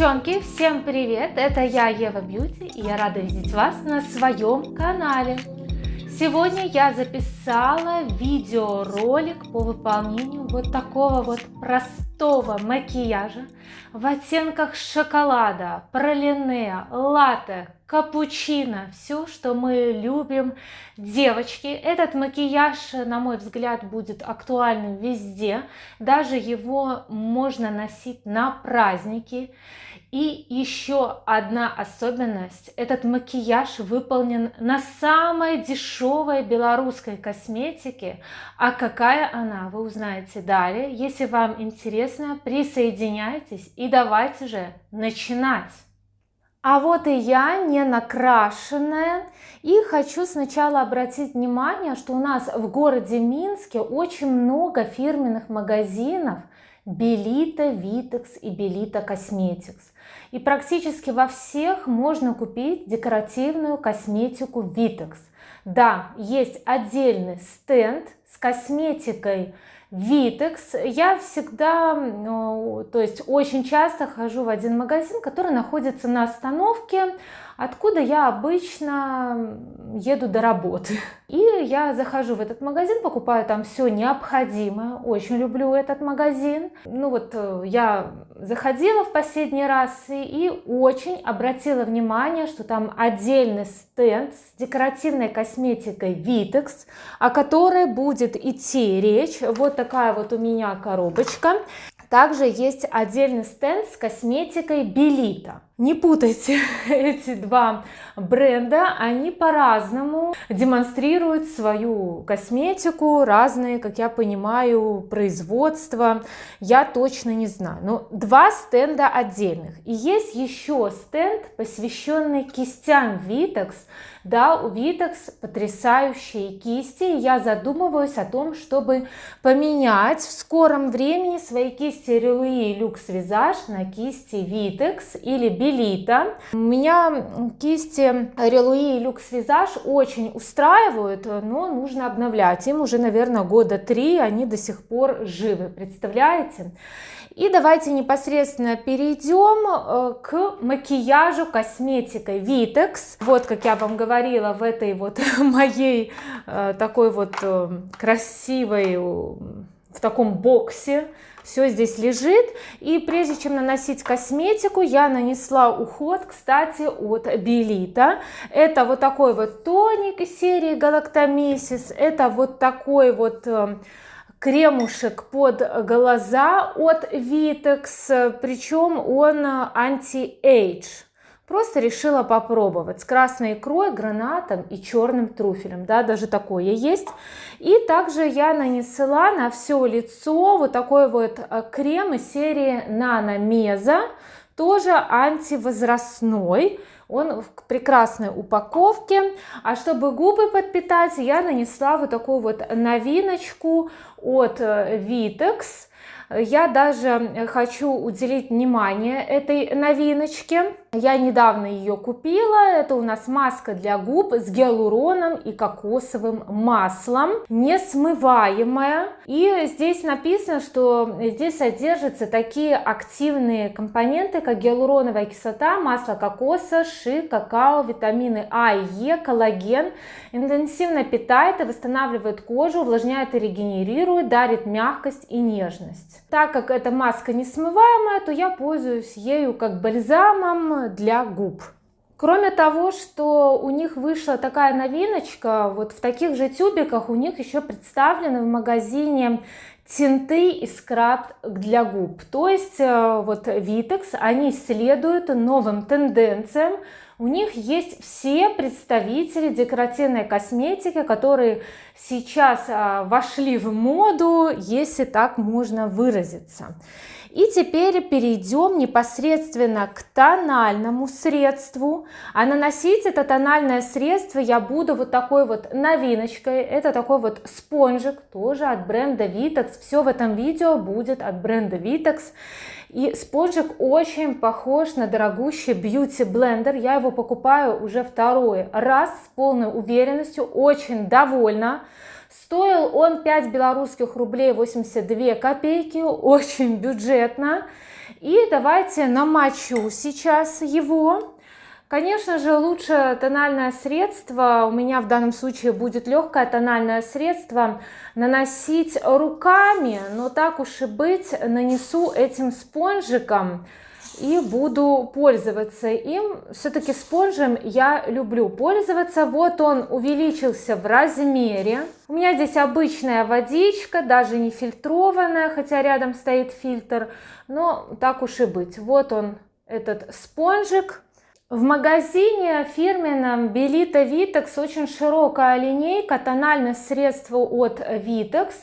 Девчонки, всем привет! Это я, Ева Бьюти, и я рада видеть вас на своем канале. Сегодня я записала видеоролик по выполнению вот такого вот простого макияжа в оттенках шоколада, пралине, латте, капучино, все, что мы любим, девочки. Этот макияж, на мой взгляд, будет актуальным везде, даже его можно носить на праздники. И еще одна особенность: этот макияж выполнен на самой дешевой белорусской косметике. А какая она, вы узнаете далее. Если вам интересно, присоединяйтесь и давайте же начинать. А вот и я, не накрашенная, и хочу сначала обратить внимание, что у нас в городе Минске очень много фирменных магазинов Belita, Vitex и Belita Cosmetics. И практически во всех можно купить декоративную косметику Vitex. Да, есть отдельный стенд с косметикой Vitex. Я всегда, то есть очень часто хожу в один магазин, который находится на остановке, откуда я обычно еду до работы. И я захожу в этот магазин, покупаю там все необходимое. Очень люблю этот магазин. Я заходила в последний раз и очень обратила внимание, что там отдельный стенд с декоративной косметикой Vitex, о которой будет идти речь. Вот такая вот у меня коробочка. Также есть отдельный стенд с косметикой Belita. Не путайте эти два бренда, они по-разному демонстрируют свою косметику, разные, как я понимаю, производства, я точно не знаю. Но два стенда отдельных. И есть еще стенд, посвященный кистям Vitex. Да, у Vitex потрясающие кисти, и я задумываюсь о том, чтобы поменять в скором времени свои кисти Reluxe Luxe Visage на кисти Vitex или Belita. У меня кисти Reluxe Luxe Visage очень устраивают, но нужно обновлять. Им уже, наверное, года 3, они до сих пор живы, представляете? И давайте непосредственно перейдем к макияжу косметикой Vitex. Вот, как я вам говорила, в этой вот моей такой вот красивой, в таком боксе все здесь лежит. И прежде чем наносить косметику, я нанесла уход, кстати, от Belita. Это вот такой вот тоник из серии Galactomyces. Это вот такой вот кремушек под глаза от Vitex, причем он анти-эйдж. Просто решила попробовать с красной икрой, гранатом и черным трюфелем, да, даже такое есть. И также я нанесла на все лицо вот такой вот крем из серии Nano Meza, тоже антивозрастной. Он в прекрасной упаковке. А чтобы губы подпитать, я нанесла вот такую вот новиночку от Vitex. Я даже хочу уделить внимание этой новиночке. Я недавно ее купила. Это у нас маска для губ с гиалуроном и кокосовым маслом, несмываемая. И здесь написано, что здесь содержатся такие активные компоненты, как гиалуроновая кислота, масло кокоса, ши, какао, витамины А и Е, коллаген. Интенсивно питает и восстанавливает кожу, увлажняет и регенерирует, дарит мягкость и нежность. Так как эта маска несмываемая, то я пользуюсь ею как бальзамом для губ. Кроме того, что у них вышла такая новиночка, вот в таких же тюбиках у них еще представлены в магазине тинты и скраб для губ. То есть вот Vitex, они следуют новым тенденциям. У них есть все представители декоративной косметики, которые сейчас вошли в моду, если так можно выразиться. И теперь перейдем непосредственно к тональному средству. А наносить это тональное средство я буду вот такой вот новиночкой. Это такой вот спонжик, тоже от бренда Vitex. Все в этом видео будет от бренда Vitex. И спонжик очень похож на дорогущий бьюти блендер. Я его покупаю уже второй раз с полной уверенностью, очень довольна. Стоил он 5 белорусских рублей 82 копейки, очень бюджетно. И давайте намочу сейчас его. Конечно же, лучше тональное средство, у меня в данном случае будет легкое тональное средство, наносить руками, но так уж и быть, нанесу этим спонжиком и буду пользоваться им. Все-таки спонжем я люблю пользоваться. Вот он увеличился в размере. У меня здесь обычная водичка, даже не фильтрованная, хотя рядом стоит фильтр, но так уж и быть. Вот он, этот спонжик. В магазине фирменном Belita Vitex очень широкая линейка тональных средств от Vitex,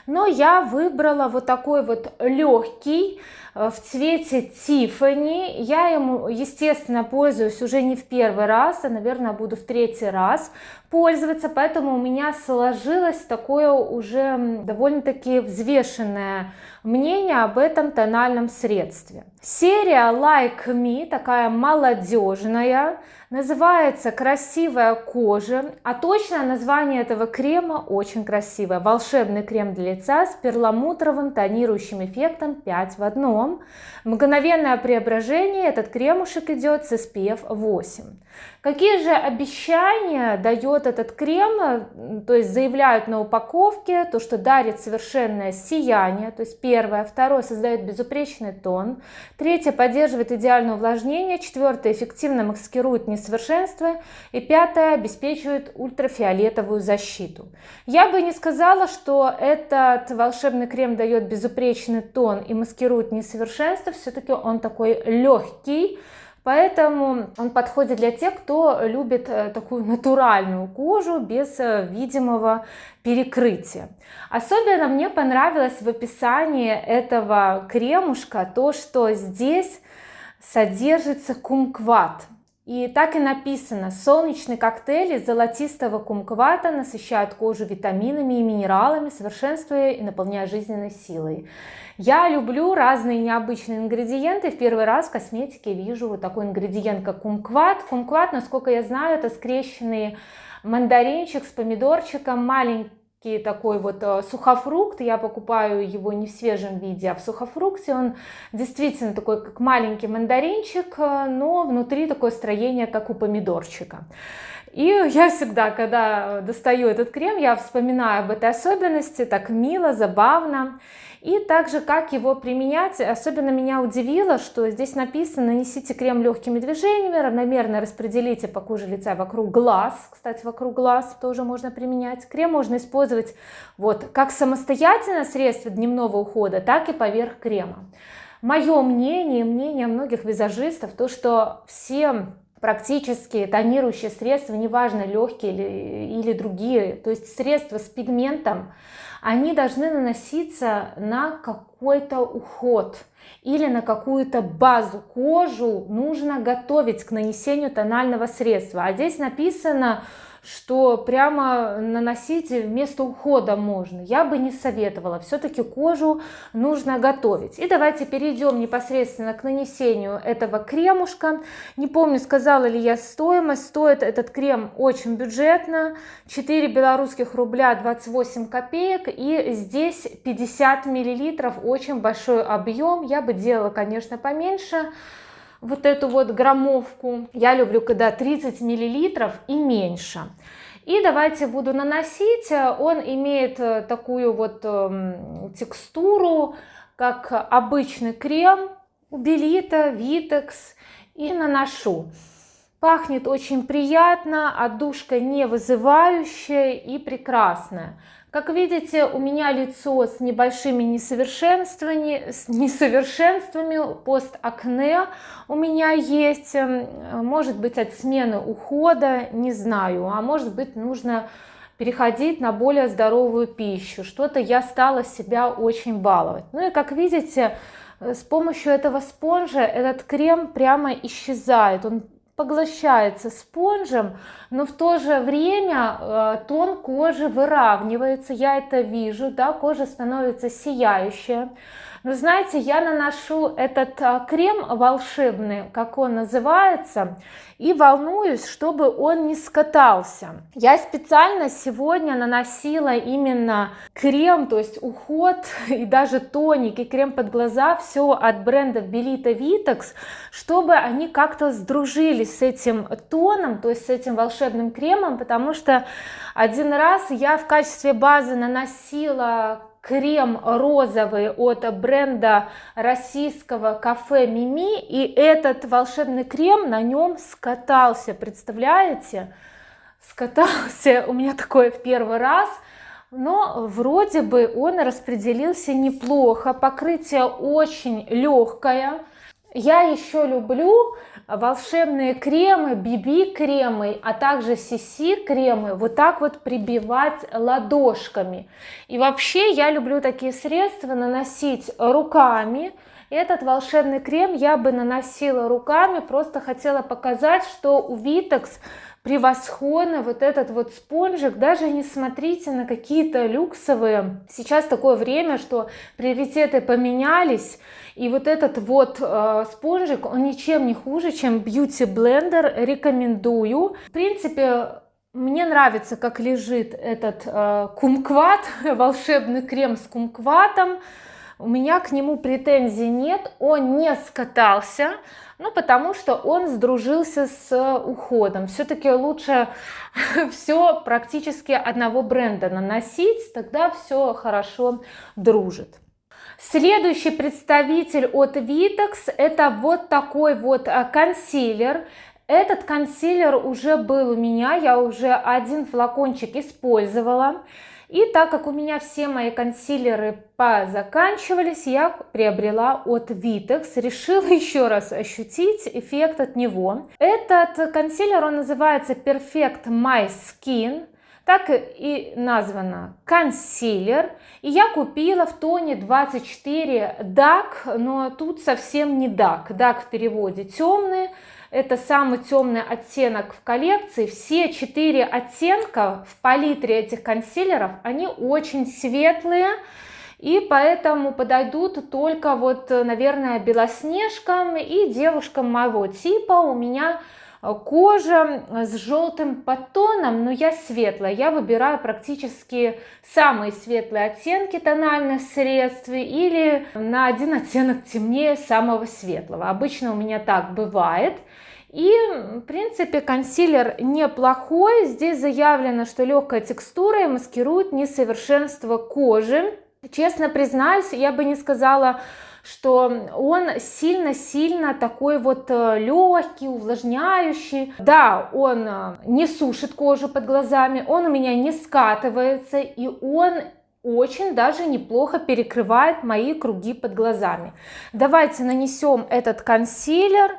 но я выбрала вот такой вот легкий в цвете Тиффани. Я ему, естественно, пользуюсь уже не в первый раз, а, наверное, буду в третий раз пользоваться, поэтому у меня сложилось такое уже довольно-таки взвешенное мнение об этом тональном средстве. Серия Like Me, такая молодежная, называется «Красивая кожа», а точное название этого крема очень красивое. Волшебный крем для лица с перламутровым тонирующим эффектом 5 в 1. Мгновенное преображение, этот кремушек идет с SPF 8. Какие же обещания дает этот крем? То есть заявляют на упаковке, то, что дарит совершенное сияние, то есть первое. Второе, создает безупречный тон. Третье, поддерживает идеальное увлажнение. Четвертое, эффективно маскирует несовершенства. И пятое, обеспечивает ультрафиолетовую защиту. Я бы не сказала, что этот волшебный крем дает безупречный тон и маскирует несовершенство. Все-таки он такой легкий. Поэтому он подходит для тех, кто любит такую натуральную кожу без видимого перекрытия. Особенно мне понравилось в описании этого кремушка то, что здесь содержится кумкват. И так и написано: солнечный коктейль из золотистого кумквата насыщает кожу витаминами и минералами, совершенствуя и наполняя жизненной силой. Я люблю разные необычные ингредиенты. В первый раз в косметике вижу вот такой ингредиент, как кумкват. Кумкват, насколько я знаю, это скрещенный мандаринчик с помидорчиком, маленький такой вот сухофрукт. Я покупаю его не в свежем виде, а в сухофрукте. Он действительно такой, как маленький мандаринчик, но внутри такое строение, как у помидорчика. И я всегда, когда достаю этот крем, я вспоминаю об этой особенности, так мило, забавно. И также, как его применять, особенно меня удивило, что здесь написано: нанесите крем легкими движениями, равномерно распределите по коже лица вокруг глаз. Кстати, вокруг глаз тоже можно применять. Крем можно использовать вот как самостоятельное средство дневного ухода, так и поверх крема. Мое мнение, мнение многих визажистов, то, что все практически тонирующие средства, неважно легкие или другие, то есть средства с пигментом, они должны наноситься на какой-то уход или на какую-то базу. Кожу нужно готовить к нанесению тонального средства. А здесь написано, что прямо наносить вместо ухода можно. Я бы не советовала. Все-таки кожу нужно готовить. И давайте перейдем непосредственно к нанесению этого кремушка. Не помню, сказала ли я стоимость. Стоит этот крем очень бюджетно. 4 белорусских рубля 28 копеек. И здесь 50 миллилитров. Очень большой объем. Я бы делала, конечно, поменьше. Вот эту вот граммовку. Я люблю, когда 30 миллилитров и меньше. И давайте буду наносить. Он имеет такую вот текстуру, как обычный крем у Belita Vitex. И наношу. Пахнет очень приятно, отдушка не вызывающая и прекрасная. Как видите, у меня лицо с небольшими несовершенствами, постакне у меня есть, может быть, от смены ухода, не знаю, а может быть, нужно переходить на более здоровую пищу. Что-то я стала себя очень баловать. Ну и как видите, с помощью этого спонжа этот крем прямо исчезает, он поглощается спонжем, но в то же время тон кожи выравнивается, я это вижу, да, кожа становится сияющая. Но знаете, я наношу этот крем волшебный, как он называется, и волнуюсь, чтобы он не скатался. Я специально сегодня наносила именно крем, то есть уход и даже тоник, и крем под глаза, все от бренда Belita Vitex, чтобы они как-то сдружились с этим тоном, то есть с этим волшебным кремом, потому что один раз я в качестве базы наносила крем розовый от бренда российского кафе Мими, и этот волшебный крем на нем скатался, представляете? Скатался, у меня такое в первый раз, но вроде бы он распределился неплохо, покрытие очень легкое. Я еще люблю волшебные кремы, BB кремы, а также CC кремы вот так вот прибивать ладошками. И вообще я люблю такие средства наносить руками. Этот волшебный крем я бы наносила руками, просто хотела показать, что у Vitex превосходно вот этот вот спонжик. Даже не смотрите на какие-то люксовые. Сейчас такое время, что приоритеты поменялись. И вот этот вот спонжик, он ничем не хуже, чем Beauty Blender. Рекомендую. В принципе, мне нравится, как лежит этот кумкват, волшебный крем с кумкватом. У меня к нему претензий нет, он не скатался, ну, потому что он сдружился с уходом. Все-таки лучше все практически одного бренда наносить, тогда все хорошо дружит. Следующий представитель от Vitex это вот такой вот консилер. Этот консилер уже был у меня, я уже один флакончик использовала. И так как у меня все мои консилеры позаканчивались, я приобрела от Vitex, решила еще раз ощутить эффект от него. Этот консилер, он называется Perfect My Skin, так и названо консилер. И я купила в тоне 24 Dark, но тут совсем не Dark. Dark в переводе темный. Это самый темный оттенок в коллекции. Все 4 оттенка в палитре этих консилеров, они очень светлые. И поэтому подойдут только вот, наверное, белоснежкам и девушкам моего типа. У меня кожа с желтым подтоном, но я светлая. Я выбираю практически самые светлые оттенки тональных средств или на один оттенок темнее самого светлого. Обычно у меня так бывает. И, в принципе, консилер неплохой. Здесь заявлено, что легкая текстура и маскирует несовершенство кожи. Честно признаюсь, я бы не сказала, что он сильно-сильно такой вот легкий, увлажняющий. Да, он не сушит кожу под глазами, он у меня не скатывается, и он очень даже неплохо перекрывает мои круги под глазами. Давайте нанесем этот консилер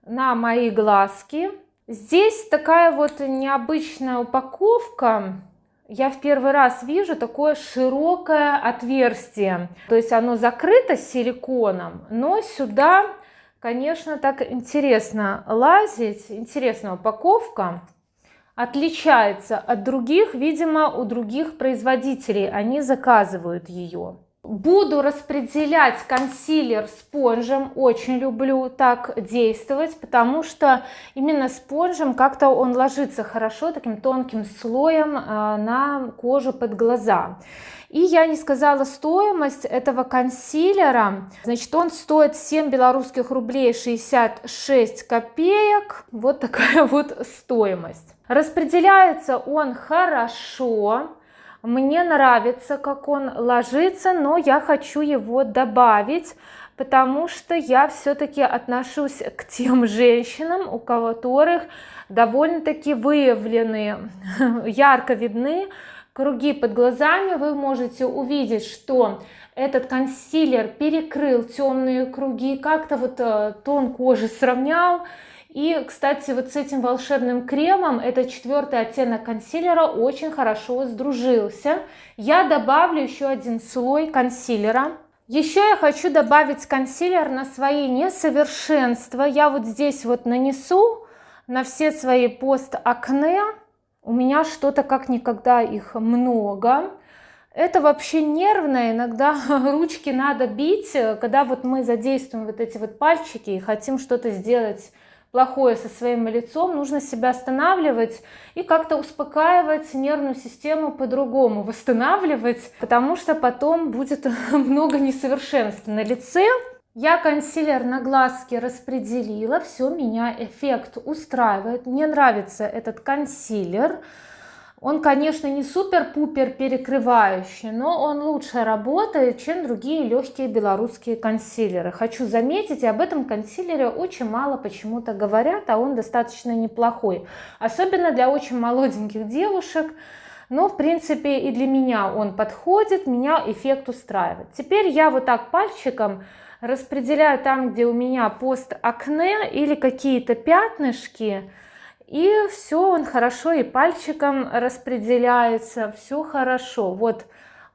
на мои глазки. Здесь такая вот необычная упаковка. Я в первый раз вижу такое широкое отверстие. То есть оно закрыто силиконом, но сюда, конечно, так интересно лазить. Интересная упаковка. Отличается от других, видимо, у других производителей. Они заказывают ее. Буду распределять консилер спонжем, очень люблю так действовать, потому что именно спонжем как-то он ложится хорошо, таким тонким слоем на кожу под глаза. И я не сказала стоимость этого консилера, значит, он стоит 7 белорусских рублей 66 копеек, вот такая вот стоимость. Распределяется он хорошо. Мне нравится, как он ложится, но я хочу его добавить, потому что я все-таки отношусь к тем женщинам, у которых довольно-таки выявлены, ярко видны круги под глазами. Вы можете увидеть, что этот консилер перекрыл темные круги, как-то вот тон кожи сравнял. И, кстати, вот с этим волшебным кремом, это 4-й оттенок консилера, очень хорошо сдружился. Я добавлю еще один слой консилера. Еще я хочу добавить консилер на свои несовершенства. Я вот здесь вот нанесу на все свои пост-акне. У меня что-то как никогда их много. Это вообще нервно, иногда ручки надо бить, когда вот мы задействуем вот эти вот пальчики и хотим что-то сделать плохое со своим лицом, нужно себя останавливать и как-то успокаивать нервную систему, по-другому восстанавливать, потому что потом будет много несовершенств на лице. Я консилер на глазки распределила, все, меня эффект устраивает, мне нравится этот консилер. Он, конечно, не супер-пупер перекрывающий, но он лучше работает, чем другие легкие белорусские консилеры. Хочу заметить, и об этом консилере очень мало почему-то говорят, а он достаточно неплохой. Особенно для очень молоденьких девушек. Но, в принципе, и для меня он подходит, меня эффект устраивает. Теперь я вот так пальчиком распределяю там, где у меня пост-акне или какие-то пятнышки. И все, он хорошо и пальчиком распределяется, все хорошо. Вот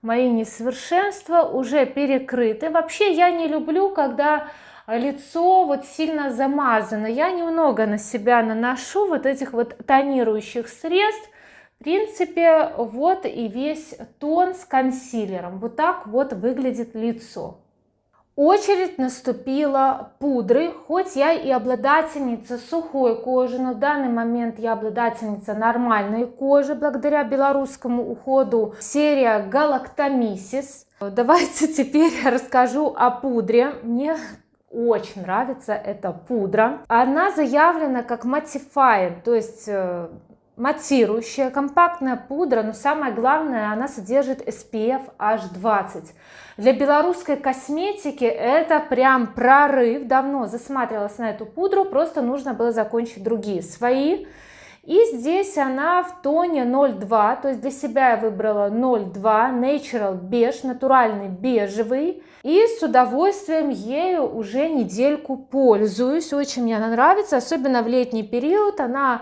мои несовершенства уже перекрыты. Вообще я не люблю, когда лицо вот сильно замазано. Я немного на себя наношу вот этих вот тонирующих средств. В принципе, вот и весь тон с консилером. Вот так вот выглядит лицо. Очередь наступила пудры, хоть я и обладательница сухой кожи, но в данный момент я обладательница нормальной кожи, благодаря белорусскому уходу, серия Galactomyces. Давайте теперь расскажу о пудре. Мне очень нравится эта пудра. Она заявлена как mattifying, то есть матирующая, компактная пудра, но самое главное, она содержит SPF аж 20. Для белорусской косметики это прям прорыв. Давно засматривалась на эту пудру, просто нужно было закончить другие свои. И здесь она в тоне 0,2, то есть для себя я выбрала 0,2, Natural Beige, натуральный бежевый. И с удовольствием ею уже недельку пользуюсь, очень мне она нравится, особенно в летний период. Она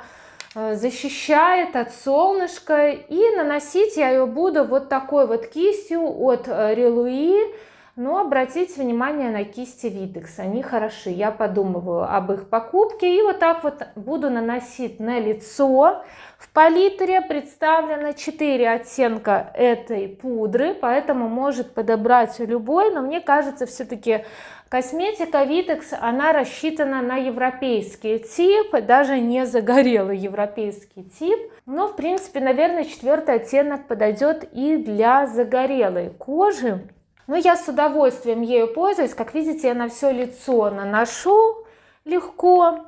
защищает от солнышка, и наносить я ее буду вот такой вот кистью от Релуи, но обратите внимание на кисти Vitex, они хороши, я подумываю об их покупке, и вот так вот буду наносить на лицо. В палитре представлено 4 оттенка этой пудры, поэтому может подобрать любой, но мне кажется, все-таки косметика Vitex, она рассчитана на европейский тип, даже не загорелый европейский тип. Но, в принципе, наверное, 4-й оттенок подойдет и для загорелой кожи. Но я с удовольствием ею пользуюсь. Как видите, я на все лицо наношу легко.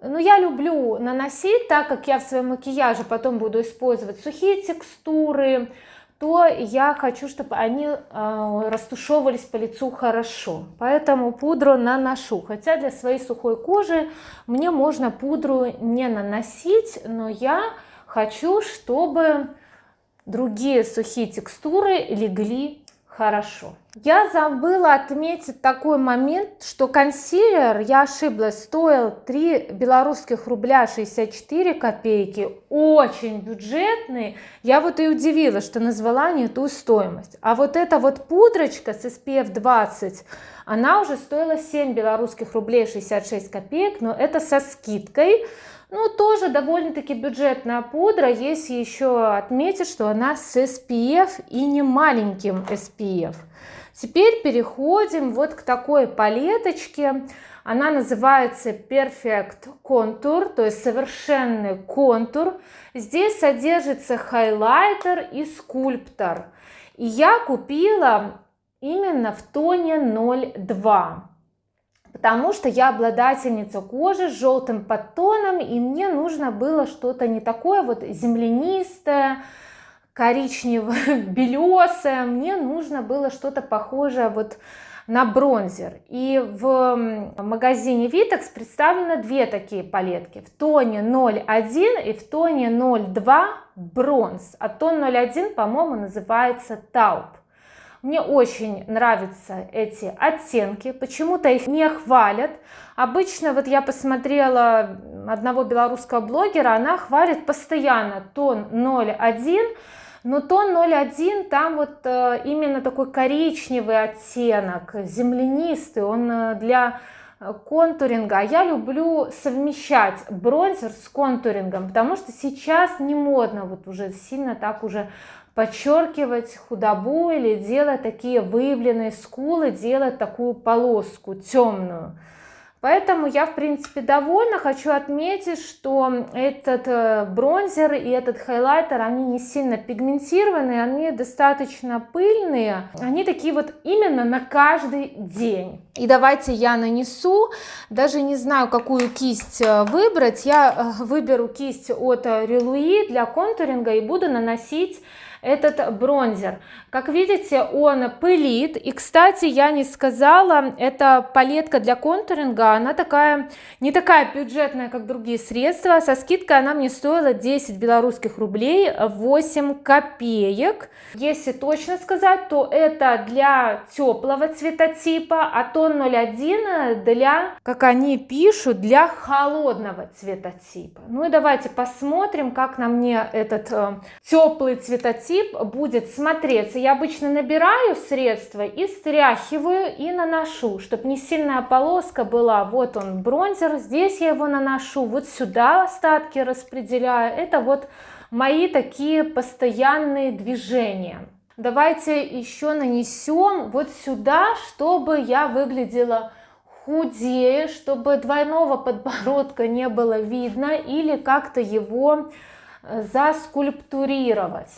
Но я люблю наносить, так как я в своем макияже потом буду использовать сухие текстуры, то я хочу, чтобы они растушевывались по лицу хорошо. Поэтому пудру наношу. Хотя для своей сухой кожи мне можно пудру не наносить, но я хочу, чтобы другие сухие текстуры легли хорошо. Я забыла отметить такой момент, что консилер, я ошиблась, стоил 3 белорусских рубля 64 копейки, очень бюджетный. Я вот и удивилась, что назвала не ту стоимость. А вот эта вот пудрочка с SPF 20, она уже стоила 7 белорусских рублей 66 копеек, но это со скидкой. Ну, тоже довольно-таки бюджетная пудра, если еще отметить, что она с SPF и не маленьким SPF. Теперь переходим вот к такой палеточке. Она называется Perfect Contour, то есть совершенный контур. Здесь содержится хайлайтер и скульптор. И я купила именно в тоне 0,2. Потому что я обладательница кожи с желтым подтоном, и мне нужно было что-то не такое вот землянистое, коричневое, белесое. Мне нужно было что-то похожее вот на бронзер. И в магазине Vitex представлены 2 такие палетки. В тоне 0,1 и в тоне 0,2 бронз. А тон 0,1, по-моему, называется тауп. Мне очень нравятся эти оттенки, почему-то их не хвалят. Обычно, вот я посмотрела одного белорусского блогера, она хвалит постоянно тон 0,1, но тон 0,1 там вот именно такой коричневый оттенок, землянистый, он для контуринга. Я люблю совмещать бронзер с контурингом, потому что сейчас не модно вот уже сильно так уже подчеркивать худобу или делать такие выявленные скулы, делать такую полоску темную. Поэтому я, в принципе, довольна. Хочу отметить, что этот бронзер и этот хайлайтер, они не сильно пигментированные, они достаточно пыльные. Они такие вот именно на каждый день. И давайте я нанесу. Даже не знаю, какую кисть выбрать. Я выберу кисть от Reluí для контуринга и буду наносить этот бронзер. Как видите, он пылит. И, кстати, я не сказала, эта палетка для контуринга, она такая, не такая бюджетная, как другие средства. Со скидкой она мне стоила 10 белорусских рублей 8 копеек. Если точно сказать, то это для теплого цветотипа, а тон 01 для, как они пишут, для холодного цветотипа. Ну и давайте посмотрим, как на мне этот теплый цветотип будет смотреться. Я обычно набираю средства и стряхиваю и наношу, чтобы не сильная полоска была. Вот он бронзер, здесь я его наношу, вот сюда остатки распределяю. Это вот мои такие постоянные движения. Давайте еще нанесем вот сюда, чтобы я выглядела худее, чтобы двойного подбородка не было видно, или как-то его заскульптурировать.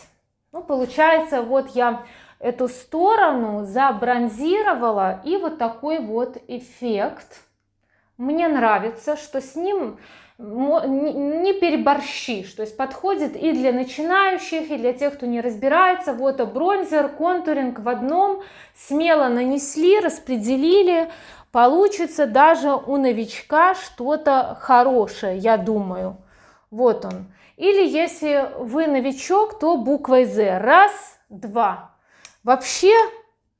Ну, получается, вот я эту сторону забронзировала, и вот такой вот эффект. Мне нравится, что с ним не переборщишь, то есть подходит и для начинающих, и для тех, кто не разбирается. Вот бронзер, контуринг в одном, смело нанесли, распределили, получится даже у новичка что-то хорошее, я думаю. Вот он. Или если вы новичок, то буквой Z. Раз, два. Вообще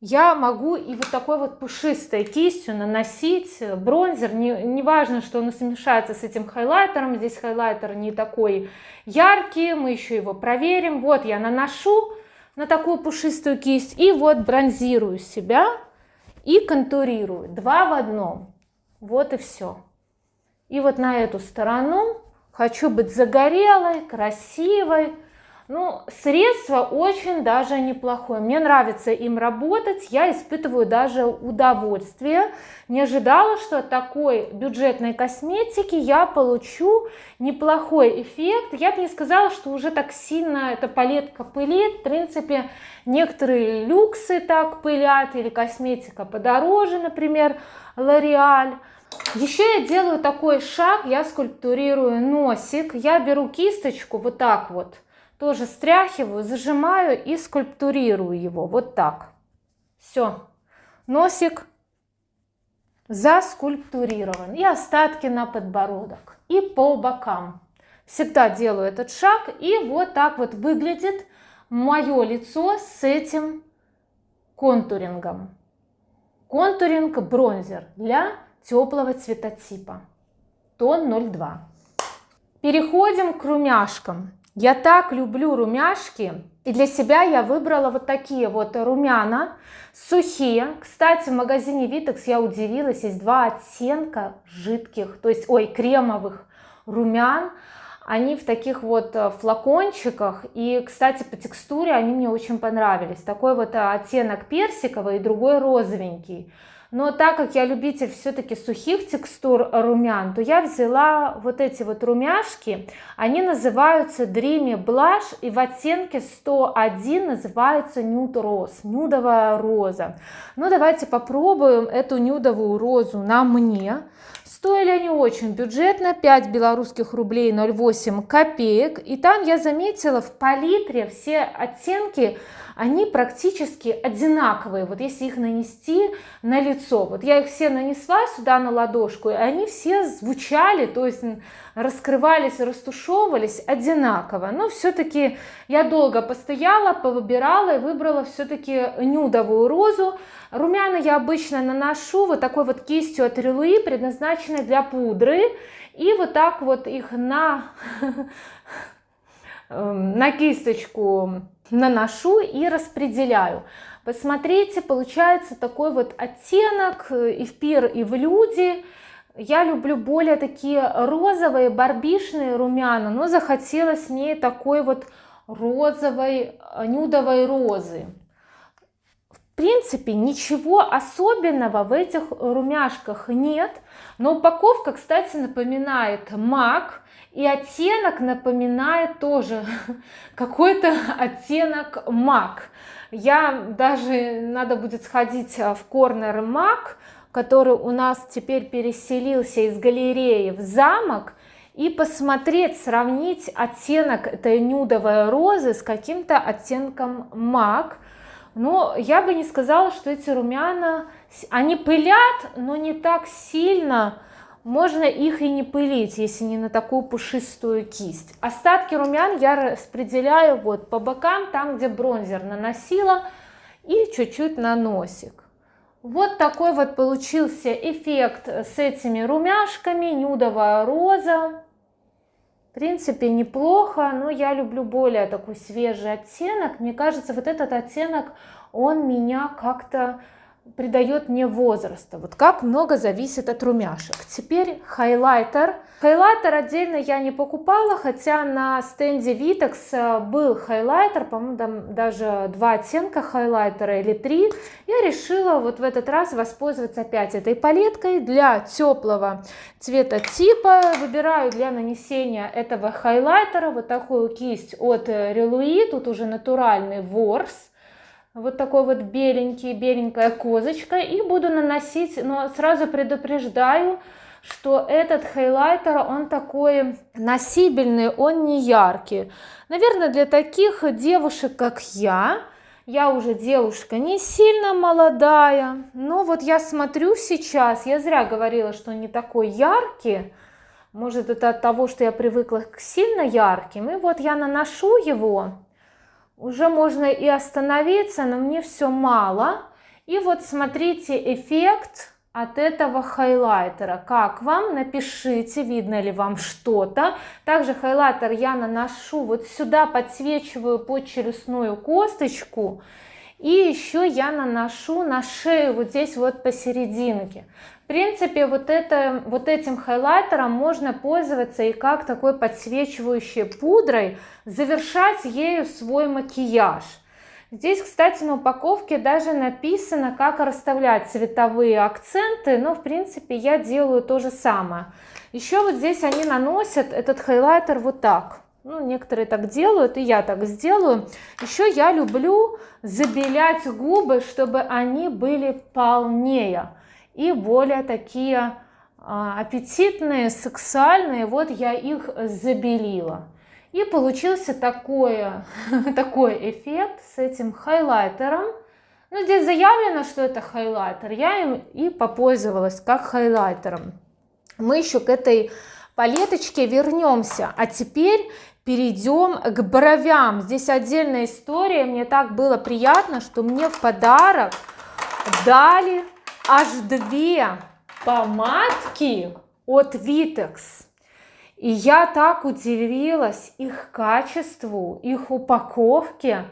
я могу и вот такой вот пушистой кистью наносить бронзер. Не важно, что он смешается с этим хайлайтером. Здесь хайлайтер не такой яркий. Мы еще его проверим. Вот я наношу на такую пушистую кисть. И вот бронзирую себя и контурирую. Два в одном. Вот и все. И вот на эту сторону хочу быть загорелой, красивой. Ну, средство очень даже неплохое. Мне нравится им работать. Я испытываю даже удовольствие. Не ожидала, что от такой бюджетной косметики я получу неплохой эффект. Я бы не сказала, что уже так сильно эта палетка пылит. В принципе, некоторые люксы так пылят, или косметика подороже, например, L'Oréal. Еще я делаю такой шаг, я скульптурирую носик. Я беру кисточку вот так вот, тоже стряхиваю, зажимаю и скульптурирую его вот так. Все, носик заскульптурирован. И остатки на подбородок и по бокам. Всегда делаю этот шаг, и вот так вот выглядит мое лицо с этим контурингом. Контуринг бронзер для теплого цветотипа, тон 02. Переходим к румяшкам. Я так люблю румяшки, и для себя я выбрала вот такие вот румяна, сухие. Кстати, в магазине Vitex я удивилась, есть два оттенка жидких, то есть, кремовых румян. Они в таких вот флакончиках, и, кстати, по текстуре они мне очень понравились. Такой вот оттенок персиковый и другой розовенький. Но так как я любитель все-таки сухих текстур румян, то я взяла вот эти вот румяшки. Они называются Dreamy Blush, и в оттенке 101 называется Nude Rose, нюдовая роза. Ну, давайте попробуем эту нюдовую розу на мне. Стоили они очень бюджетно, 5 белорусских рублей 0,8 копеек. И там я заметила, в палитре все оттенки, они практически одинаковые. Вот если их нанести на лицо. Вот я их все нанесла сюда на ладошку, и они все звучали, то есть раскрывались, растушевывались одинаково. Но все-таки я долго постояла, повыбирала и выбрала все-таки нюдовую розу. Румяна я обычно наношу вот такой вот кистью от Reluí, предназначенной для пудры. И вот так вот их на кисточку наношу и распределяю. Посмотрите, получается такой вот оттенок и в пир, и в люди. Я люблю более такие розовые, барбишные румяна, но захотелось мне такой вот розовой, нюдовой розы. В принципе, ничего особенного в этих румяшках нет, но упаковка, кстати, напоминает MAC, и оттенок напоминает тоже какой-то оттенок MAC. Даже надо будет сходить в Corner MAC, который у нас теперь переселился из галереи в замок, и посмотреть, сравнить оттенок этой нюдовой розы с каким-то оттенком MAC. Но я бы не сказала, что эти румяна, они пылят, но не так сильно. Можно их и не пылить, если не на такую пушистую кисть. Остатки румян я распределяю вот по бокам, там, где бронзер наносила, и чуть-чуть на носик. Вот такой вот получился эффект с этими румяшками, нюдовая роза. В принципе, неплохо, но я люблю более такой свежий оттенок. Мне кажется, вот этот оттенок, он меня как-то придает мне возраста. Вот как много зависит от румяшек. Теперь хайлайтер. Хайлайтер отдельно я не покупала, хотя на стенде Vitex был хайлайтер, по-моему, там даже 2 оттенка хайлайтера или 3. Я решила вот в этот раз воспользоваться опять этой палеткой для теплого цветотипа. Выбираю для нанесения этого хайлайтера вот такую кисть от Reluit, тут уже натуральный ворс. Вот такой вот беленькая козочка, и буду наносить, но сразу предупреждаю, что этот хайлайтер, он такой носибельный, он не яркий. Наверное, для таких девушек, как я уже девушка не сильно молодая, но вот я смотрю сейчас, я зря говорила, что он не такой яркий, может это от того, что я привыкла к сильно ярким, и вот я наношу его. Уже можно и остановиться, но мне все мало. И вот смотрите эффект от этого хайлайтера. Как вам? Напишите, видно ли вам что-то. Также хайлайтер я наношу вот сюда, подсвечиваю под челюстную косточку. И еще я наношу на шею вот здесь вот посерединке. В принципе, вот этим хайлайтером можно пользоваться и как такой подсвечивающей пудрой, завершать ею свой макияж. Здесь, кстати, на упаковке даже написано, как расставлять цветовые акценты, но, в принципе, я делаю то же самое. Еще вот здесь они наносят этот хайлайтер вот так. Ну, некоторые так делают, и я так сделаю. Еще я люблю забелять губы, чтобы они были полнее и более такие аппетитные, сексуальные. Вот я их забелила. И получился такой эффект с этим хайлайтером. Ну, здесь заявлено, что это хайлайтер. Я им и попользовалась как хайлайтером. Мы еще к этой палеточке вернемся. А теперь перейдем к бровям. Здесь отдельная история. Мне так было приятно, что мне в подарок дали аж 2 помадки от Vitex. И я так удивилась их качеству, их упаковке.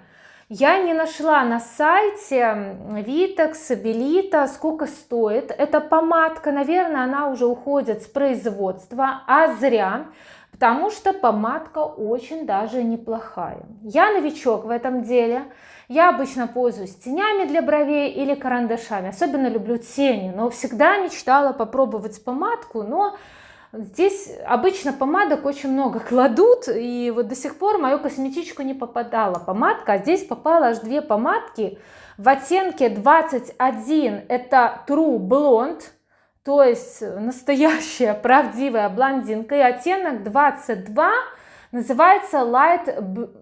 Я не нашла на сайте Vitex, Belita, сколько стоит эта помадка. Наверное, она уже уходит с производства, а зря, потому что помадка очень даже неплохая. Я новичок в этом деле. Я обычно пользуюсь тенями для бровей или карандашами. Особенно люблю тени, но всегда мечтала попробовать помадку, но здесь обычно помадок очень много кладут, и вот до сих пор в мою косметичку не попадала помадка, а здесь попало аж 2 помадки в оттенке 21, это True Blonde, то есть настоящая правдивая блондинка, и оттенок 22 называется Light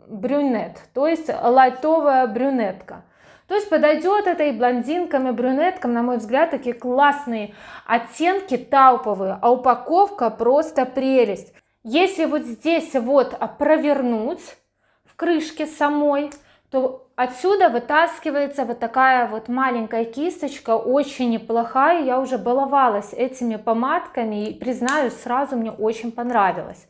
Brunette, то есть лайтовая брюнетка. То есть подойдет этой блондинкам и брюнеткам, на мой взгляд, такие классные оттенки тауповые, а упаковка просто прелесть. Если вот здесь вот провернуть в крышке самой, то отсюда вытаскивается вот такая вот маленькая кисточка, очень неплохая. Я уже баловалась этими помадками и, признаюсь, сразу мне очень понравилось.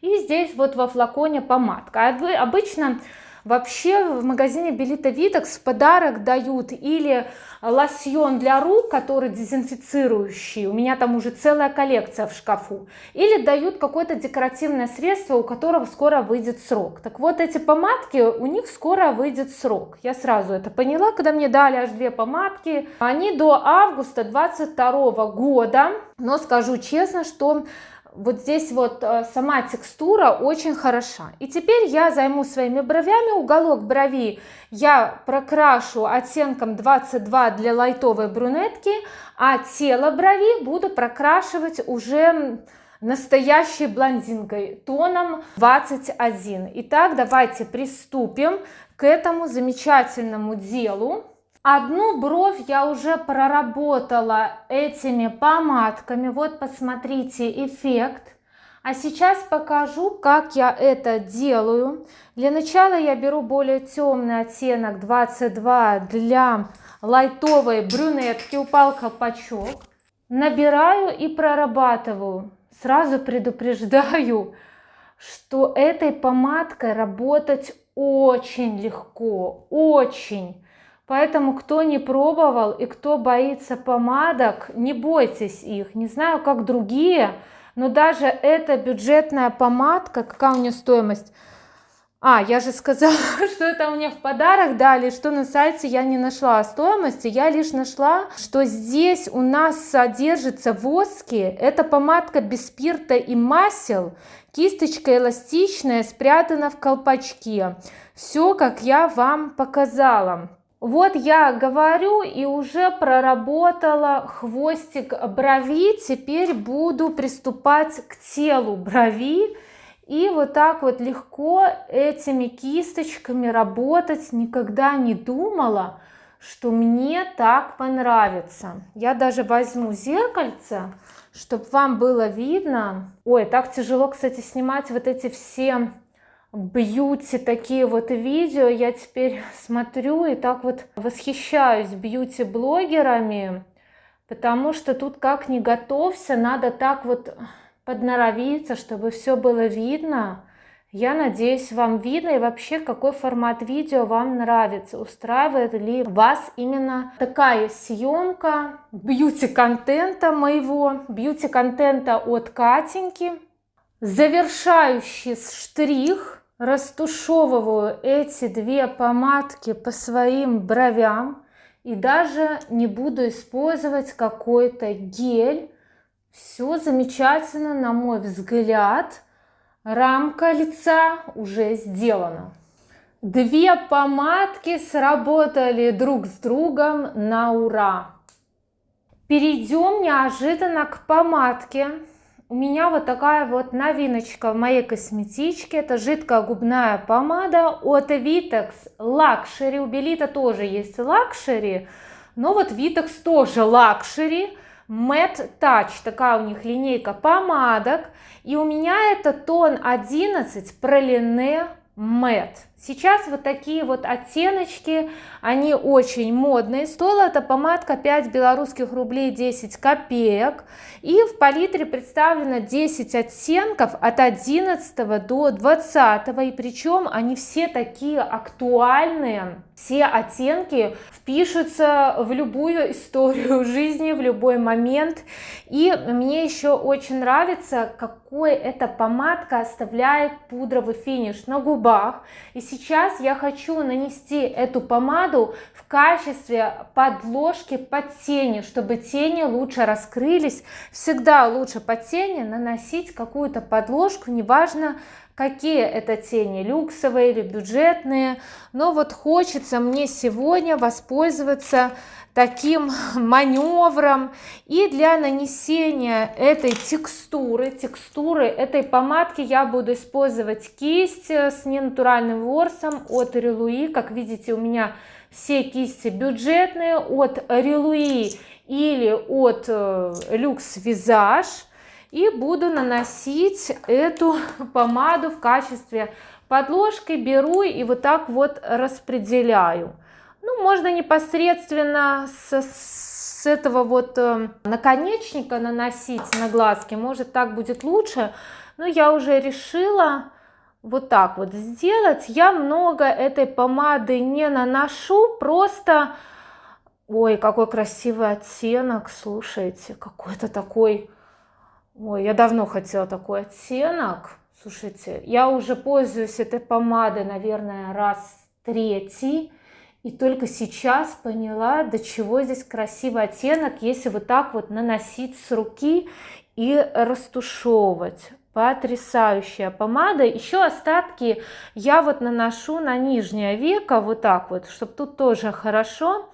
И здесь вот во флаконе помадка. Обычно вообще в магазине Белита Витекс в подарок дают или лосьон для рук, который дезинфицирующий, у меня там уже целая коллекция в шкафу, или дают какое-то декоративное средство, у которого скоро выйдет срок. Так вот, эти помадки, у них скоро выйдет срок. Я сразу это поняла, когда мне дали аж 2 помадки. Они до августа 2022 года, но скажу честно, что вот здесь вот сама текстура очень хороша. И теперь я займусь своими бровями. Уголок брови я прокрашу оттенком 22 для лайтовой брюнетки, а тело брови буду прокрашивать уже настоящей блондинкой тоном 21. Итак, давайте приступим к этому замечательному делу. Одну бровь я уже проработала этими помадками. Вот посмотрите эффект. А сейчас покажу, как я это делаю. Для начала я беру более темный оттенок 22 для лайтовой брюнетки. Упал колпачок. Набираю и прорабатываю. Сразу предупреждаю, что этой помадкой работать очень легко. Очень. Поэтому, кто не пробовал и кто боится помадок, не бойтесь их. Не знаю, как другие, но даже эта бюджетная помадка, какая у нее стоимость? Я же сказала, что это мне в подарок дали, что на сайте я не нашла стоимости. Я лишь нашла, что здесь у нас содержится воски. Это помадка без спирта и масел. Кисточка эластичная, спрятана в колпачке. Все, как я вам показала. Вот я говорю и уже проработала хвостик брови. Теперь буду приступать к телу брови. И вот так вот легко этими кисточками работать. Никогда не думала, что мне так понравится. Я даже возьму зеркальце, чтобы вам было видно. Ой, так тяжело, кстати, снимать вот эти все бьюти такие вот видео. Я теперь смотрю и так вот восхищаюсь бьюти-блогерами, потому что тут как ни готовься, надо так вот подноровиться, чтобы все было видно. Я надеюсь, вам видно. И вообще, какой формат видео вам нравится, устраивает ли вас именно такая съемка бьюти-контента моего, бьюти-контента от Катеньки. Завершающий штрих. Растушевываю эти 2 помадки по своим бровям и даже не буду использовать какой-то гель. Все замечательно, на мой взгляд. Рамка лица уже сделана. 2 помадки сработали друг с другом на ура. Перейдем неожиданно к помадке. У меня вот такая вот новиночка в моей косметичке. Это жидкая губная помада от Vitex Luxury. У Белита тоже есть Luxury, но вот Vitex тоже Luxury. Matte Touch, такая у них линейка помадок. И у меня это тон 11 Praline Matte. Сейчас вот такие вот оттеночки, они очень модные. Стоила эта помадка 5 белорусских рублей 10 копеек. И в палитре представлено 10 оттенков от 11 до 20. И причем они все такие актуальные. Все оттенки впишутся в любую историю жизни, в любой момент. И мне еще очень нравится, какой эта помадка оставляет пудровый финиш на губах. И сейчас я хочу нанести эту помаду в качестве подложки под тени, чтобы тени лучше раскрылись. Всегда лучше под тени наносить какую-то подложку, неважно, какие это тени, люксовые или бюджетные. Но вот хочется мне сегодня воспользоваться таким маневром. И для нанесения этой текстуры этой помадки я буду использовать кисть с ненатуральным ворсом от Релуи. Как видите, у меня все кисти бюджетные от Релуи или от Люкс Визаж. И буду наносить эту помаду в качестве подложки. Беру и вот так вот распределяю. Ну, можно непосредственно с этого вот наконечника наносить на глазки. Может, так будет лучше. Но я уже решила вот так вот сделать. Я много этой помады не наношу, просто... Ой, какой красивый оттенок, слушайте, какой-то такой... Ой, я давно хотела такой оттенок. Слушайте, я уже пользуюсь этой помадой, наверное, раз третий. И только сейчас поняла, до чего здесь красивый оттенок, если вот так вот наносить с руки и растушевывать. Потрясающая помада. Еще остатки я вот наношу на нижнее веко, вот так вот, чтобы тут тоже хорошо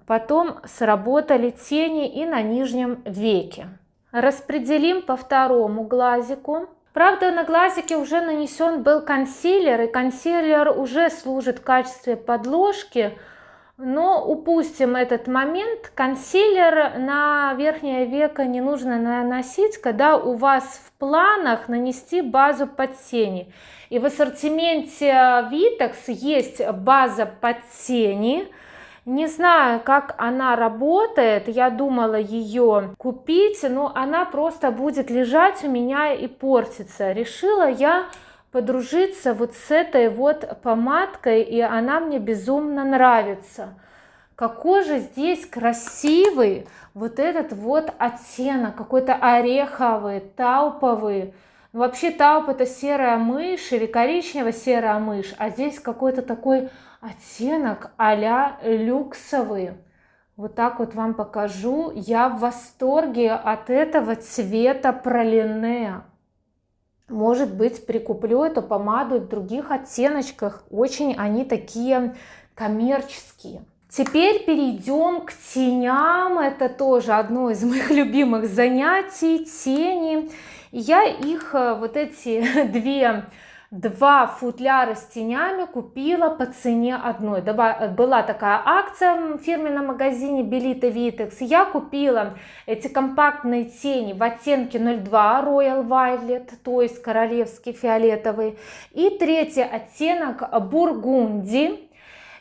потом сработали тени и на нижнем веке. Распределим по второму глазику. Правда, на глазике уже нанесен был консилер, и консилер уже служит в качестве подложки, но упустим этот момент. Консилер на верхнее веко не нужно наносить, когда у вас в планах нанести базу под тени. И в ассортименте Vitex есть база под тени. Не знаю, как она работает, я думала ее купить, но она просто будет лежать у меня и портиться. Решила я подружиться вот с этой вот помадкой, и она мне безумно нравится. Какой же здесь красивый вот этот вот оттенок, какой-то ореховый, тауповый. Ну, вообще тауп это серая мышь или коричнево-серая мышь, а здесь какой-то такой оттенок а-ля люксовый. Вот так вот вам покажу. Я в восторге от этого цвета пралине. Может быть, прикуплю эту помаду в других оттеночках. Очень они такие коммерческие. Теперь перейдем к теням. Это тоже одно из моих любимых занятий. Тени. Я их, вот эти два футляра с тенями купила по цене одной. Была такая акция в фирменном магазине Belita Vitex. Я купила эти компактные тени в оттенке 02 Royal Violet, то есть королевский фиолетовый. И третий оттенок бургунди.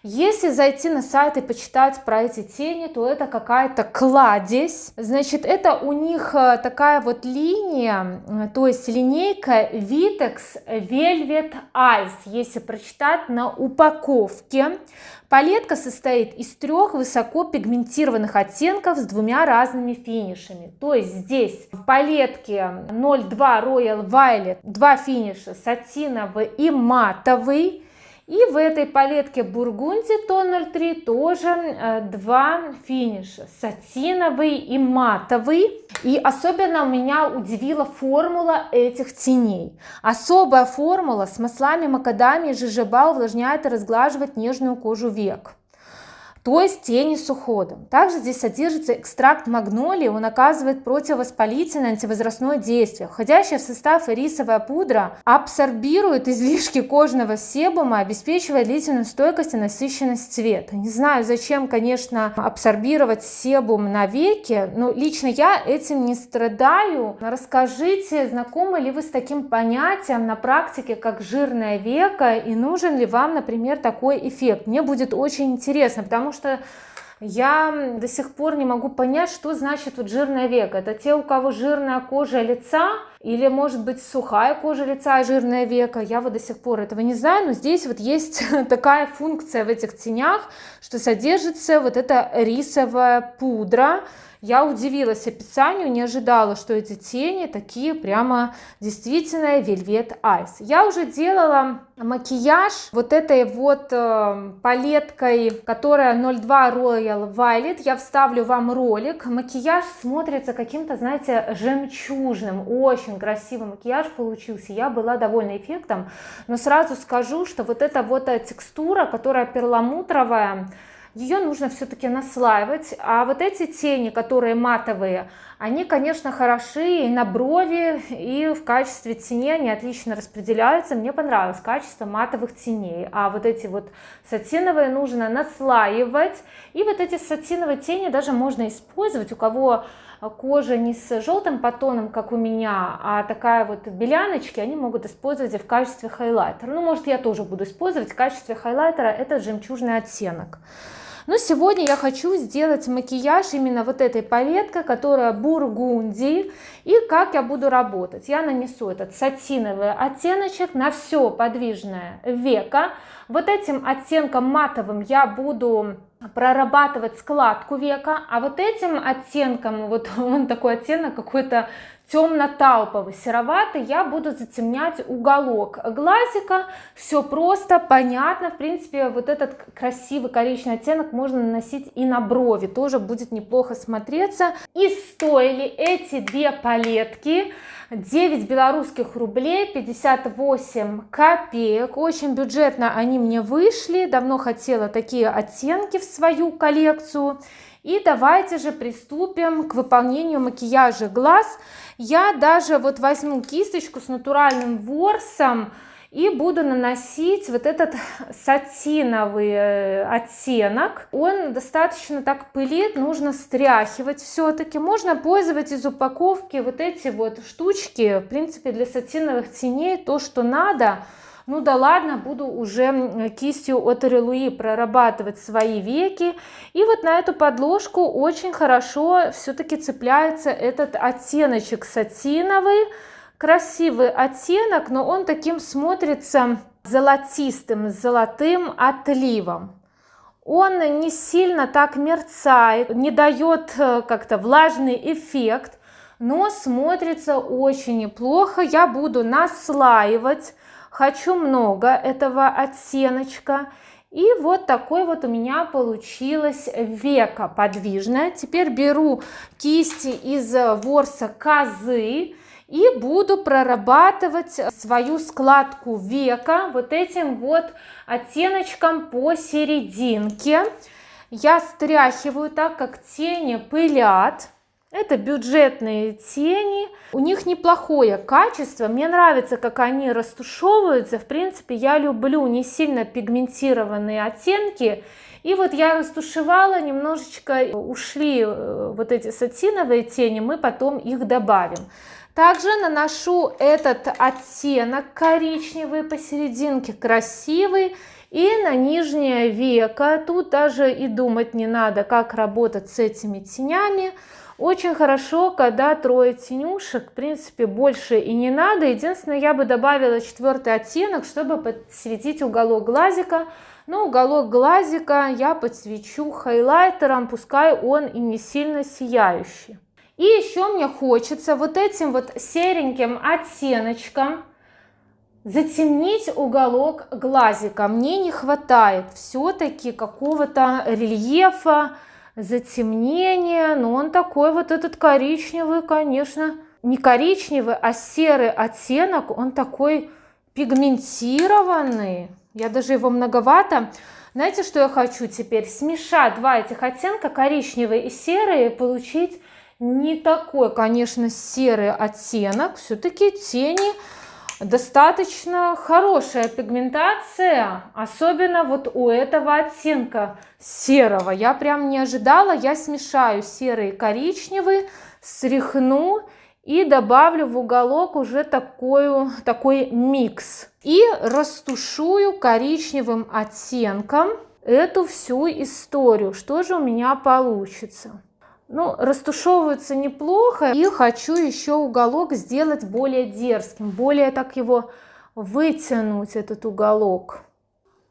Если зайти на сайт и почитать про эти тени, то это какая-то кладезь. Значит, это у них такая вот линия, то есть линейка Vitex Velvet Ice, если прочитать на упаковке. Палетка состоит из 3 высоко пигментированных оттенков с 2 разными финишами. То есть здесь в палетке 02 Royal Violet 2 финиша, сатиновый и матовый. И в этой палетке бургунди тон 03 тоже 2 финиша, сатиновый и матовый. И особенно меня удивила формула этих теней. Особая формула с маслами макадамии и жожоба увлажняет и разглаживает нежную кожу век. То есть тени с уходом. Также здесь содержится экстракт магнолии, он оказывает противовоспалительное антивозрастное действие. Входящая в состав ирисовая пудра абсорбирует излишки кожного себума, обеспечивая длительную стойкость и насыщенность цвета. Не знаю, зачем, конечно, абсорбировать себум на веки, но лично я этим не страдаю. Расскажите, знакомы ли вы с таким понятием на практике, как жирное веко, и нужен ли вам, например, такой эффект? Мне будет очень интересно, потому что я до сих пор не могу понять, что значит вот жирное веко. Это те, у кого жирная кожа лица, или может быть сухая кожа лица и жирное веко. Я вот до сих пор этого не знаю, но здесь вот есть такая функция в этих тенях, что содержится вот эта рисовая пудра. Я удивилась описанию, не ожидала, что эти тени такие прямо действительно Velvet Ice. Я уже делала макияж вот этой вот палеткой, которая 02 Royal Violet. Я вставлю вам ролик. Макияж смотрится каким-то, знаете, жемчужным. Очень красивый макияж получился. Я была довольна эффектом. Но сразу скажу, что вот эта вот текстура, которая перламутровая, ее нужно все-таки наслаивать, а вот эти тени, которые матовые, они, конечно, хороши и на брови, и в качестве теней они отлично распределяются. Мне понравилось качество матовых теней, а вот эти вот сатиновые нужно наслаивать, и вот эти сатиновые тени даже можно использовать, у кого кожа не с желтым подтоном, как у меня, а такая вот беляночки, они могут использовать и в качестве хайлайтера. Ну, может, я тоже буду использовать в качестве хайлайтера этот жемчужный оттенок. Но сегодня я хочу сделать макияж именно вот этой палеткой, которая бургундии. И как я буду работать? Я нанесу этот сатиновый оттеночек на все подвижное веко. Вот этим оттенком матовым я буду прорабатывать складку века, а вот этим оттенком, вот он такой оттенок какой-то темно-тауповый, сероватый, я буду затемнять уголок глазика. Все просто, понятно. В принципе, вот этот красивый коричневый оттенок можно наносить и на брови, тоже будет неплохо смотреться. И стоили эти две палетки 9 белорусских рублей 58 копеек. Очень бюджетно они мне вышли. Давно хотела такие оттенки в свою коллекцию. И давайте же приступим к выполнению макияжа глаз. Я даже вот возьму кисточку с натуральным ворсом и буду наносить вот этот сатиновый оттенок. Он достаточно так пылит, нужно стряхивать все-таки. Можно пользоваться из упаковки вот эти вот штучки, в принципе, для сатиновых теней, то, что надо. Ну да ладно, буду уже кистью от Релуи прорабатывать свои веки. И вот на эту подложку очень хорошо все-таки цепляется этот оттеночек сатиновый. Красивый оттенок, но он таким смотрится золотистым, с золотым отливом. Он не сильно так мерцает, не дает как-то влажный эффект, но смотрится очень неплохо. Я буду наслаивать. Хочу много этого оттеночка. И вот такой вот у меня получилось веко подвижное. Теперь беру кисти из ворса козы и буду прорабатывать свою складку века вот этим вот оттеночком посерединке. Я стряхиваю, так как тени пылят. Это бюджетные тени, у них неплохое качество, мне нравится, как они растушевываются. В принципе, я люблю не сильно пигментированные оттенки. И вот я растушевала, немножечко ушли вот эти сатиновые тени, мы потом их добавим. Также наношу этот оттенок коричневый посерединке, красивый. И на нижнее веко, тут даже и думать не надо, как работать с этими тенями. Очень хорошо, когда трое тенюшек, в принципе, больше и не надо. Единственное, я бы добавила 4-й оттенок, чтобы подсветить уголок глазика. Но уголок глазика я подсвечу хайлайтером, пускай он и не сильно сияющий. И еще мне хочется вот этим вот сереньким оттеночком затемнить уголок глазика. Мне не хватает все-таки какого-то рельефа, затемнение, но он такой вот этот коричневый, конечно, не коричневый, а серый оттенок, он такой пигментированный, я даже его многовато. Знаете, что я хочу теперь? Смешать два этих оттенка, коричневый и серый, и получить не такой, конечно, серый оттенок. Все-таки тени достаточно хорошая пигментация, особенно вот у этого оттенка серого. Я прям не ожидала. Я смешаю серый и коричневый, стряхну и добавлю в уголок уже такой микс. И растушую коричневым оттенком эту всю историю. Что же у меня получится? Ну, растушевывается неплохо. И хочу еще уголок сделать более дерзким, более так его вытянуть, этот уголок.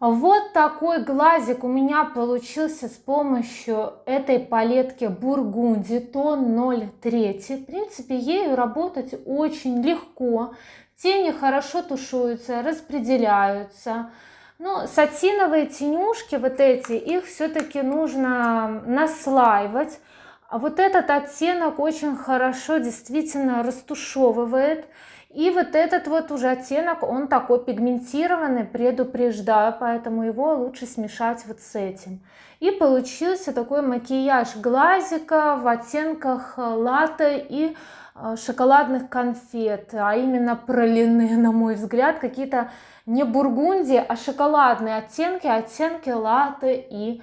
Вот такой глазик у меня получился с помощью этой палетки Бургунди тон 03. В принципе, ею работать очень легко. Тени хорошо тушуются, распределяются. Но сатиновые тенюшки, вот эти, их все-таки нужно наслаивать. А вот этот оттенок очень хорошо действительно растушевывает. И вот этот вот уже оттенок, он такой пигментированный, предупреждаю, поэтому его лучше смешать вот с этим. И получился такой макияж глазика в оттенках латте и шоколадных конфет, а именно пралине, на мой взгляд, какие-то не бургунди, а шоколадные оттенки, оттенки латте и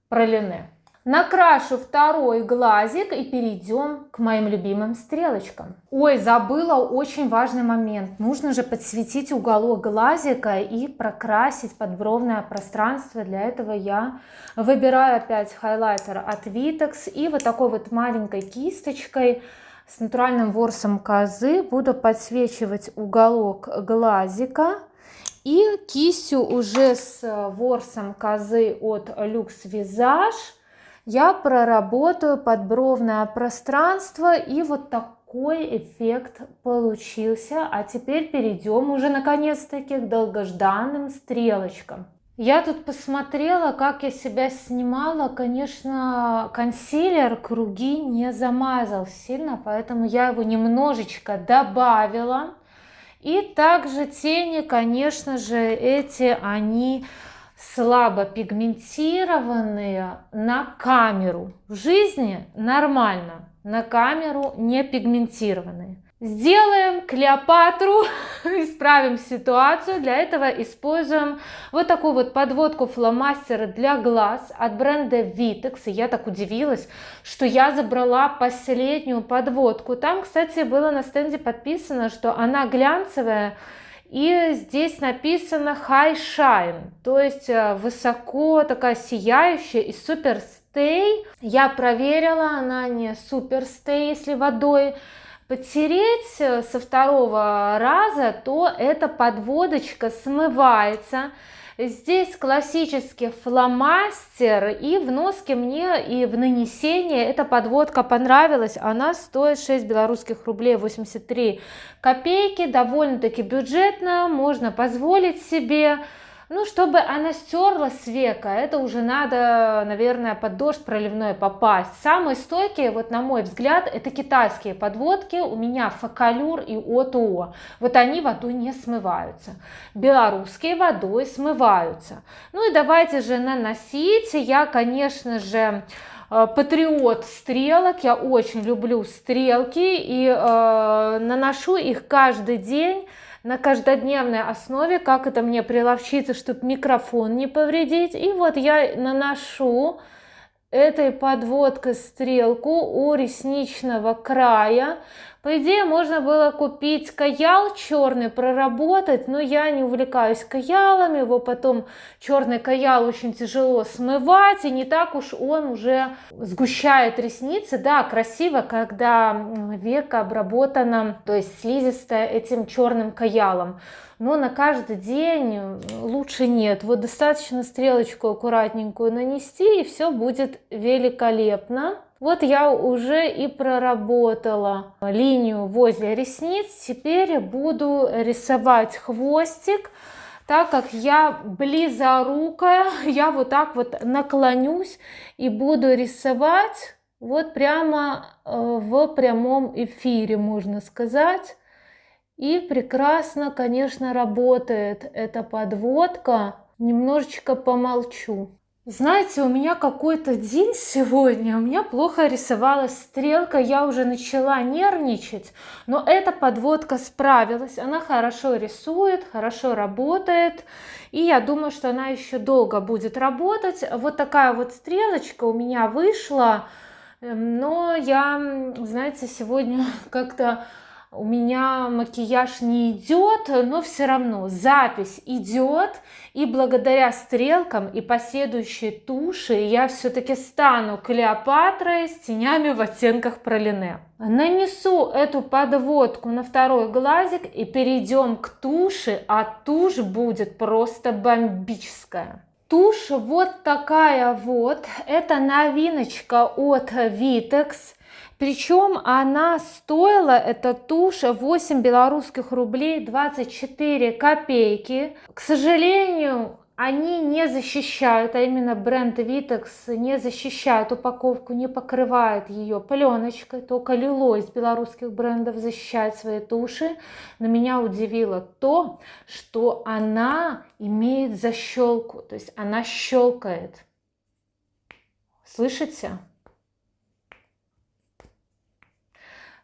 пралине. Накрашу второй глазик и перейдем к моим любимым стрелочкам. Ой, забыла очень важный момент. Нужно же подсветить уголок глазика и прокрасить подбровное пространство. Для этого я выбираю опять хайлайтер от Vitex и вот такой вот маленькой кисточкой с натуральным ворсом козы буду подсвечивать уголок глазика. И кистью уже с ворсом козы от Luxe Visage я проработаю подбровное пространство, и вот такой эффект получился. А теперь перейдем уже наконец-таки к долгожданным стрелочкам. Я тут посмотрела, как я себя снимала. Конечно, консилер круги не замазал сильно, поэтому я его немножечко добавила. И также тени, конечно же, они слабо пигментированные на камеру. В жизни нормально, на камеру не пигментированные. Сделаем Клеопатру, исправим ситуацию. Для этого используем вот такую вот подводку фломастера для глаз от бренда Vitex. И я так удивилась, что я забрала последнюю подводку. Там, кстати, было на стенде подписано, что она глянцевая. И здесь написано High Shine, то есть высоко такая сияющая и Super Stay. Я проверила, она не Super Stay, если водой потереть со второго раза, то эта подводочка смывается. Здесь классический фломастер, и в носке мне и в нанесении эта подводка понравилась. Она стоит 6 белорусских рублей 83 копейки, довольно-таки бюджетная, можно позволить себе. Ну, чтобы она стерла с века, это уже надо, наверное, под дождь проливной попасть. Самые стойкие, вот на мой взгляд, это китайские подводки. У меня Фокалюр и О2О. Вот они водой не смываются. Белорусские водой смываются. Ну и давайте же наносить. Я, конечно же, патриот стрелок. Я очень люблю стрелки и наношу их каждый день. На каждодневной основе, как это мне приловчиться, чтобы микрофон не повредить. И вот я наношу этой подводкой стрелку у ресничного края. По идее, можно было купить каял черный, проработать, но я не увлекаюсь каялами, его потом черный каял очень тяжело смывать, и не так уж он уже сгущает ресницы. Да, красиво, когда века обработано, то есть слизистая этим черным каялом. Но на каждый день лучше нет. Вот достаточно стрелочку аккуратненькую нанести, и все будет великолепно. Вот я уже и проработала линию возле ресниц. Теперь буду рисовать хвостик. Так как я близорукая, я вот так вот наклонюсь и буду рисовать вот прямо в прямом эфире, можно сказать. И прекрасно, конечно, работает эта подводка. Немножечко помолчу. Знаете, у меня какой-то день сегодня, у меня плохо рисовалась стрелка, я уже начала нервничать, но эта подводка справилась, она хорошо рисует, хорошо работает, и я думаю, что она еще долго будет работать. Вот такая вот стрелочка у меня вышла, но я, знаете, сегодня как-то... У меня макияж не идет, но все равно запись идет, и благодаря стрелкам и последующей туши я все-таки стану Клеопатрой с тенями в оттенках пролине. Нанесу эту подводку на второй глазик и перейдем к туши, а тушь будет просто бомбическая. Тушь вот такая вот, это новиночка от Vitex. Причем она стоила, эта тушь, 8 белорусских рублей 24 копейки. К сожалению, они не защищают, а именно бренд Vitex не защищает упаковку, не покрывает ее пленочкой. Только Лило из белорусских брендов защищает свои туши. Но меня удивило то, что она имеет защелку, то есть она щелкает. Слышите?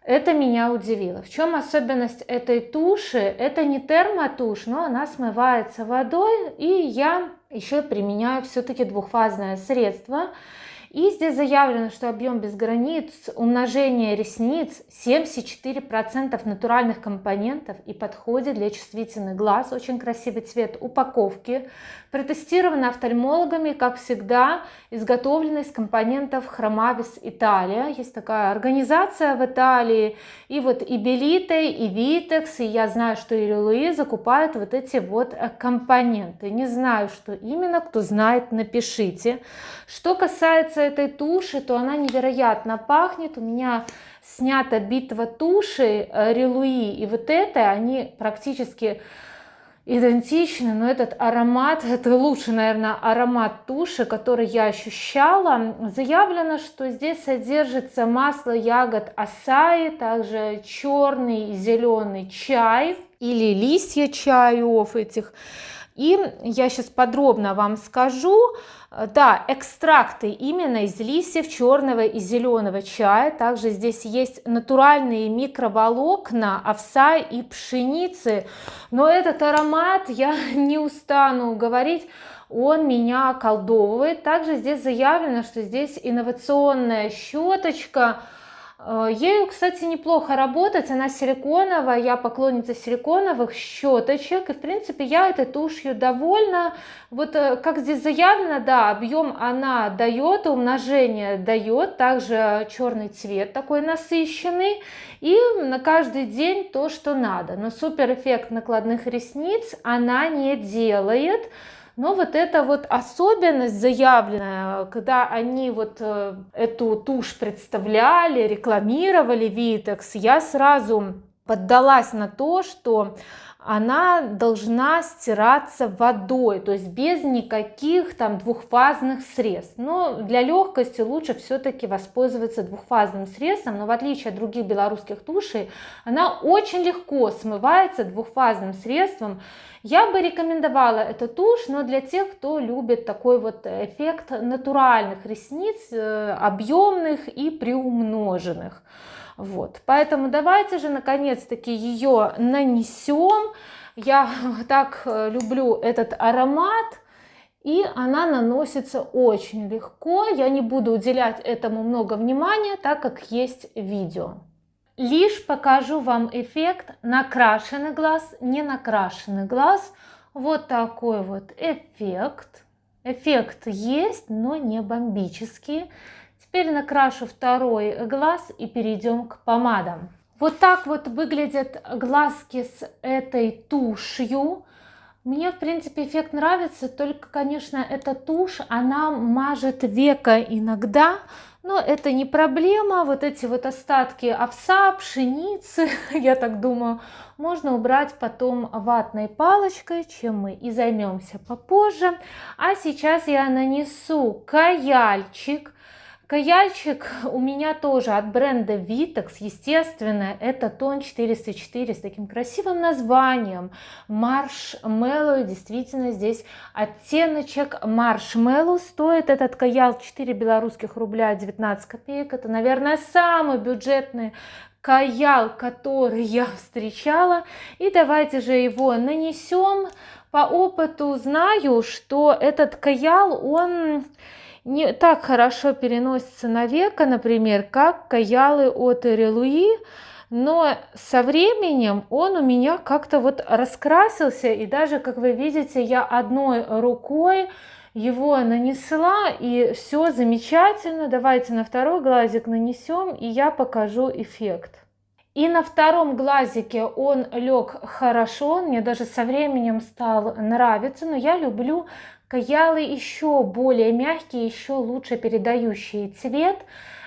Это меня удивило. В чем особенность этой туши? Это не термотушь, но она смывается водой, и я еще применяю все-таки двухфазное средство. И здесь заявлено, что объем без границ, умножение ресниц, 74% натуральных компонентов и подходит для чувствительных глаз. Очень красивый цвет упаковки. Протестировано офтальмологами, как всегда, изготовлено из компонентов Хромавис Италия. Есть такая организация в Италии. И вот и Белите, и Витекс, и я знаю, что и Луи закупают вот эти вот компоненты. Не знаю, что именно, кто знает, напишите. Что касается этой туши, то она невероятно пахнет. У меня снята битва туши Релуи, и вот это, они практически идентичны, но этот аромат, это лучший, наверное, аромат туши, который я ощущала. Заявлено, что здесь содержится масло ягод асаи, также черный и зеленый чай или листья чаев этих. И я сейчас подробно вам скажу. Да, экстракты именно из листьев черного и зеленого чая. Также здесь есть натуральные микроволокна овса и пшеницы. Но этот аромат, я не устану говорить, он меня околдовывает. Также здесь заявлено, что здесь инновационная щеточка. Ею, кстати, неплохо работать, она силиконовая, я поклонница силиконовых щеточек, и в принципе я этой тушью довольна. Вот как здесь заявлено, да, объем она дает, умножение дает, также черный цвет такой насыщенный, и на каждый день то, что надо. Но супер эффект накладных ресниц она не делает. Но вот эта вот особенность заявленная, когда они вот эту тушь представляли, рекламировали Витекс, я сразу поддалась на то, что она должна стираться водой, то есть без никаких там двухфазных средств. Но для легкости лучше все-таки воспользоваться двухфазным средством, но в отличие от других белорусских тушей, она очень легко смывается двухфазным средством. Я бы рекомендовала эту тушь, но для тех, кто любит такой вот эффект натуральных ресниц, объемных и приумноженных. Вот, поэтому давайте же наконец-таки ее нанесем. Я так люблю этот аромат, и она наносится очень легко. Я не буду уделять этому много внимания, так как есть видео. Лишь покажу вам эффект накрашенный глаз, не накрашенный глаз. Вот такой вот эффект. Эффект есть, но не бомбический. Теперь накрашу второй глаз и перейдем к помадам. Вот так вот выглядят глазки с этой тушью. Мне, в принципе, эффект нравится, только, конечно, эта тушь, она мажет веко иногда, но это не проблема. Вот эти вот остатки овса, пшеницы, я так думаю, можно убрать потом ватной палочкой, чем мы и займемся попозже. А сейчас я нанесу каяльчик. Каяльчик у меня тоже от бренда Vitex, естественно, это тон 404 с таким красивым названием Marshmallow. Действительно, здесь оттеночек Marshmallow. Стоит этот каял 4 белорусских рубля 19 копеек. Это, наверное, самый бюджетный каял, который я встречала. И давайте же его нанесем. По опыту знаю, что этот каял, он не так хорошо переносится на веко, например, как каялы от Релуи, но со временем он у меня как-то вот раскрасился, и даже, как вы видите, я одной рукой его нанесла, и все замечательно. Давайте на второй глазик нанесем, и я покажу эффект. И на втором глазике он лег хорошо, мне даже со временем стал нравиться, но я люблю каялы еще более мягкие, еще лучше передающие цвет.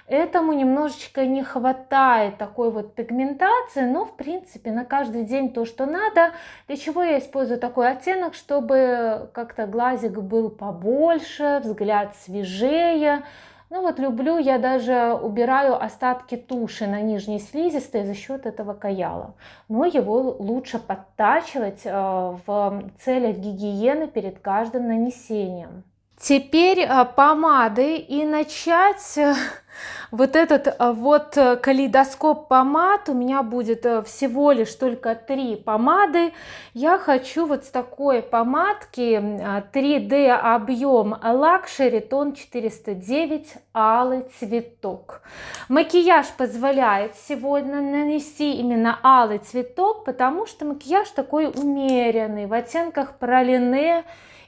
Этому немножечко не хватает такой вот пигментации, но в принципе на каждый день то, что надо. Для чего я использую такой оттенок? Чтобы как-то глазик был побольше, взгляд свежее. Ну вот люблю, я даже убираю остатки туши на нижней слизистой за счет этого каяла. Но его лучше подтачивать в целях гигиены перед каждым нанесением. Теперь помады, и начать вот этот вот калейдоскоп помад. У меня будет всего лишь только 3 помады. Я хочу вот с такой помадки 3D объем Luxury, тон 409, алый цветок. Макияж позволяет сегодня нанести именно алый цветок, потому что макияж такой умеренный, в оттенках пралине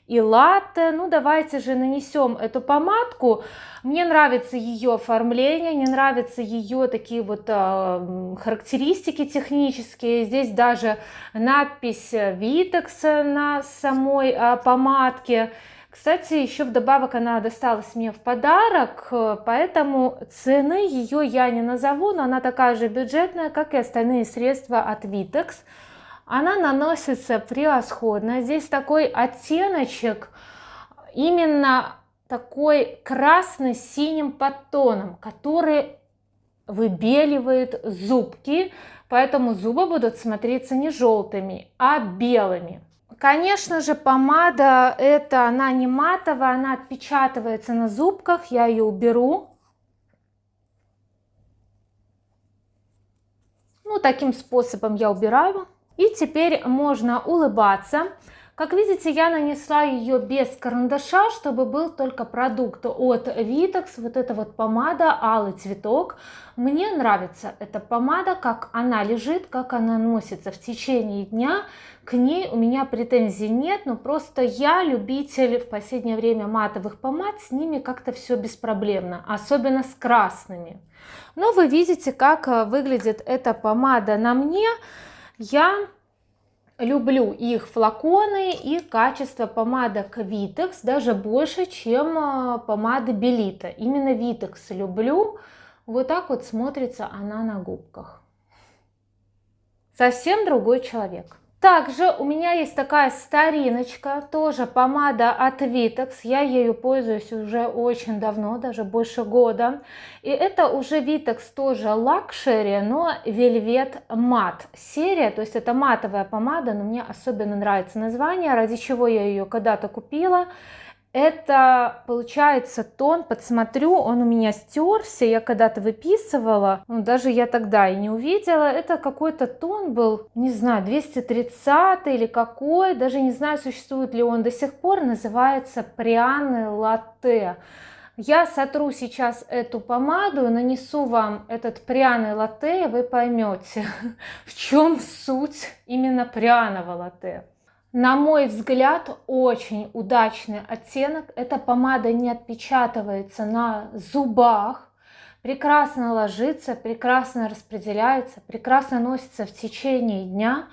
и латте. Ну, давайте же нанесем эту помадку. Мне нравится ее оформление, мне нравятся ее такие вот характеристики технические. Здесь даже надпись Vitex на самой помадке. Кстати, еще вдобавок она досталась мне в подарок, поэтому цены ее я не назову, но она такая же бюджетная, как и остальные средства от Vitex. Она наносится превосходно. Здесь такой оттеночек, именно такой красно-синим подтоном, который выбеливает зубки, поэтому зубы будут смотреться не желтыми, а белыми. Конечно же, помада эта, она не матовая, она отпечатывается на зубках, я ее уберу. Ну, таким способом я убираю. И теперь можно улыбаться. Как видите, я нанесла ее без карандаша, чтобы был только продукт от Vitex. Вот эта вот помада алый цветок. Мне нравится эта помада, как она лежит, как она носится в течение дня. К ней у меня претензий нет, но просто я любитель в последнее время матовых помад, с ними как-то все беспроблемно, особенно с красными. Но вы видите, как выглядит эта помада на мне. Я люблю их флаконы и качество помадок Vitex даже больше, чем помады Belita. Именно Vitex люблю. Вот так вот смотрится она на губках. Совсем другой человек. Также у меня есть такая стариночка, тоже помада от Vitex. Я ею пользуюсь уже очень давно, даже больше года. И это уже Vitex тоже Luxury, но Velvet Matte серия. То есть это матовая помада, но мне особенно нравится название, ради чего я ее когда-то купила. Это получается тон, подсмотрю, он у меня стерся, я когда-то выписывала, ну, даже я тогда и не увидела. Это какой-то тон был, не знаю, 230 или какой, даже не знаю, существует ли он до сих пор, называется пряный латте. Я сотру сейчас эту помаду, нанесу вам этот пряный латте, и вы поймете, в чем суть именно пряного латте. На мой взгляд, очень удачный оттенок. Эта помада не отпечатывается на зубах, прекрасно ложится, прекрасно распределяется, прекрасно носится в течение дня.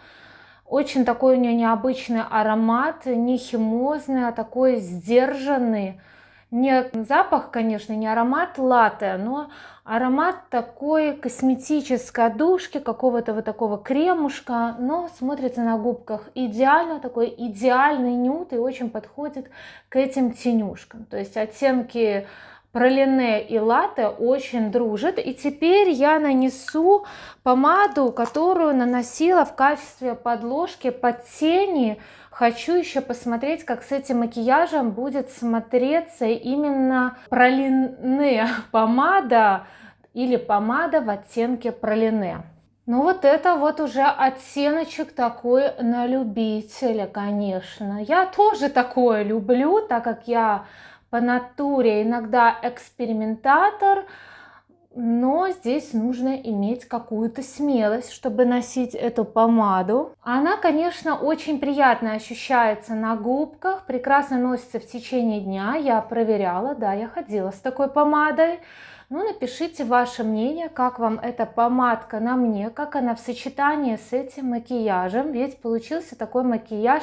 Очень такой у нее необычный аромат, не химозный, а такой сдержанный. Не запах, конечно, не аромат латте, но аромат такой косметической отдушки, какого-то вот такого кремушка, но смотрится на губках идеально, такой идеальный нюд и очень подходит к этим тенюшкам. То есть оттенки пралине и латте очень дружат. И теперь я нанесу помаду, которую наносила в качестве подложки под тени. Хочу еще посмотреть, как с этим макияжем будет смотреться именно пралине помада или помада в оттенке пралине. Ну вот это вот уже оттеночек такой на любителя, конечно. Я тоже такое люблю, так как я по натуре иногда экспериментатор. Но здесь нужно иметь какую-то смелость, чтобы носить эту помаду. Она, конечно, очень приятно ощущается на губках, прекрасно носится в течение дня. Я проверяла, да, я ходила с такой помадой. Ну, напишите ваше мнение, как вам эта помадка на мне, как она в сочетании с этим макияжем. Ведь получился такой макияж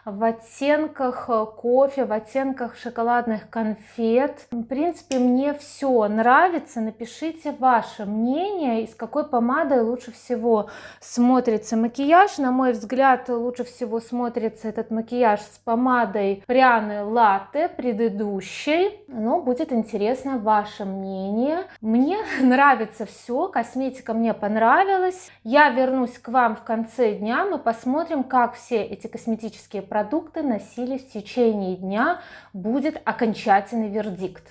в оттенках кофе, в оттенках шоколадных конфет. В принципе, мне все нравится. Напишите ваше мнение, из какой помадой лучше всего смотрится макияж. На мой взгляд, лучше всего смотрится этот макияж с помадой пряный латте предыдущей. Но будет интересно ваше мнение. Мне нравится все, косметика мне понравилась. Я вернусь к вам в конце дня, мы посмотрим, как все эти косметические продукты продукты носились в течение дня, будет окончательный вердикт.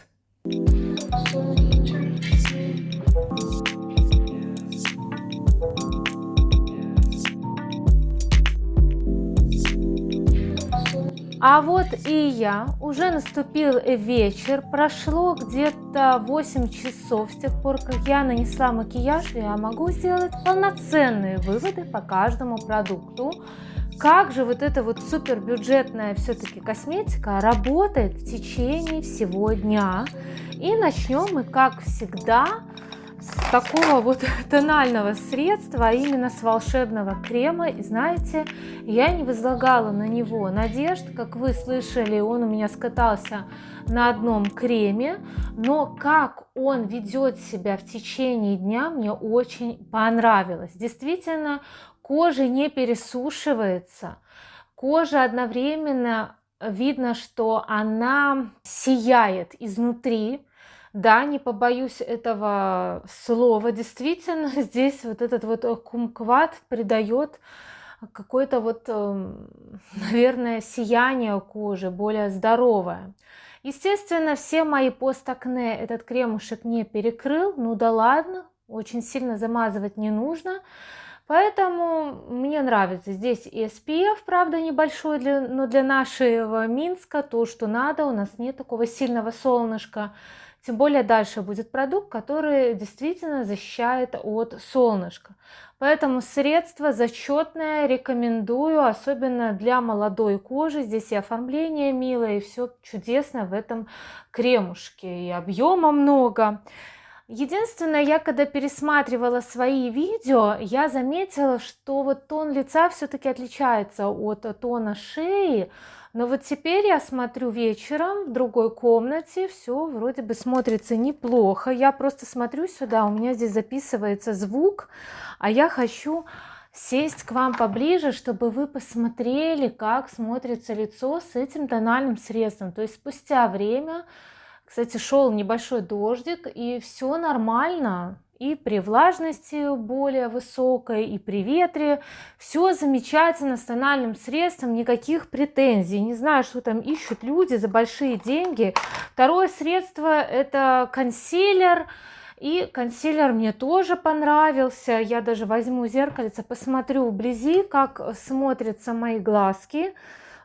А вот и уже наступил вечер, прошло где-то 8 часов с тех пор, как я нанесла макияж, и я могу сделать полноценные выводы по каждому продукту. Как же вот эта вот супербюджетная все-таки косметика работает в течение всего дня. И начнем мы, как всегда, с такого вот тонального средства, а именно с волшебного крема. И знаете, я не возлагала на него надежд, как вы слышали, он у меня скатался на одном креме, но как он ведет себя в течение дня, мне очень понравилось. Действительно, кожа не пересушивается, кожа одновременно видно, что она сияет изнутри. Да, не побоюсь этого слова, действительно, здесь вот этот вот кумкват придает какое-то вот, наверное, сияние кожи, более здоровое. Естественно, все мои постакне этот кремушек не перекрыл, ну да ладно, очень сильно замазывать не нужно. Поэтому мне нравится. Здесь и SPF, правда, небольшой, но для нашего Минска то, что надо. У нас нет такого сильного солнышка. Тем более дальше будет продукт, который действительно защищает от солнышка. Поэтому средство зачетное, рекомендую, особенно для молодой кожи. Здесь и оформление милое, и все чудесно в этом кремушке, и объема много. Единственное, я когда пересматривала свои видео, я заметила, что вот тон лица все-таки отличается от тона шеи. Но вот теперь я смотрю вечером в другой комнате, все вроде бы смотрится неплохо. Я просто смотрю сюда, у меня здесь записывается звук, а я хочу сесть к вам поближе, чтобы вы посмотрели, как смотрится лицо с этим тональным средством. То есть спустя время, кстати, шел небольшой дождик, и все нормально. И при влажности более высокой, и при ветре. Все замечательно с тональным средством, никаких претензий. Не знаю, что там ищут люди за большие деньги. Второе средство — это консилер. И консилер мне тоже понравился. Я даже возьму зеркальце, посмотрю вблизи, как смотрятся мои глазки.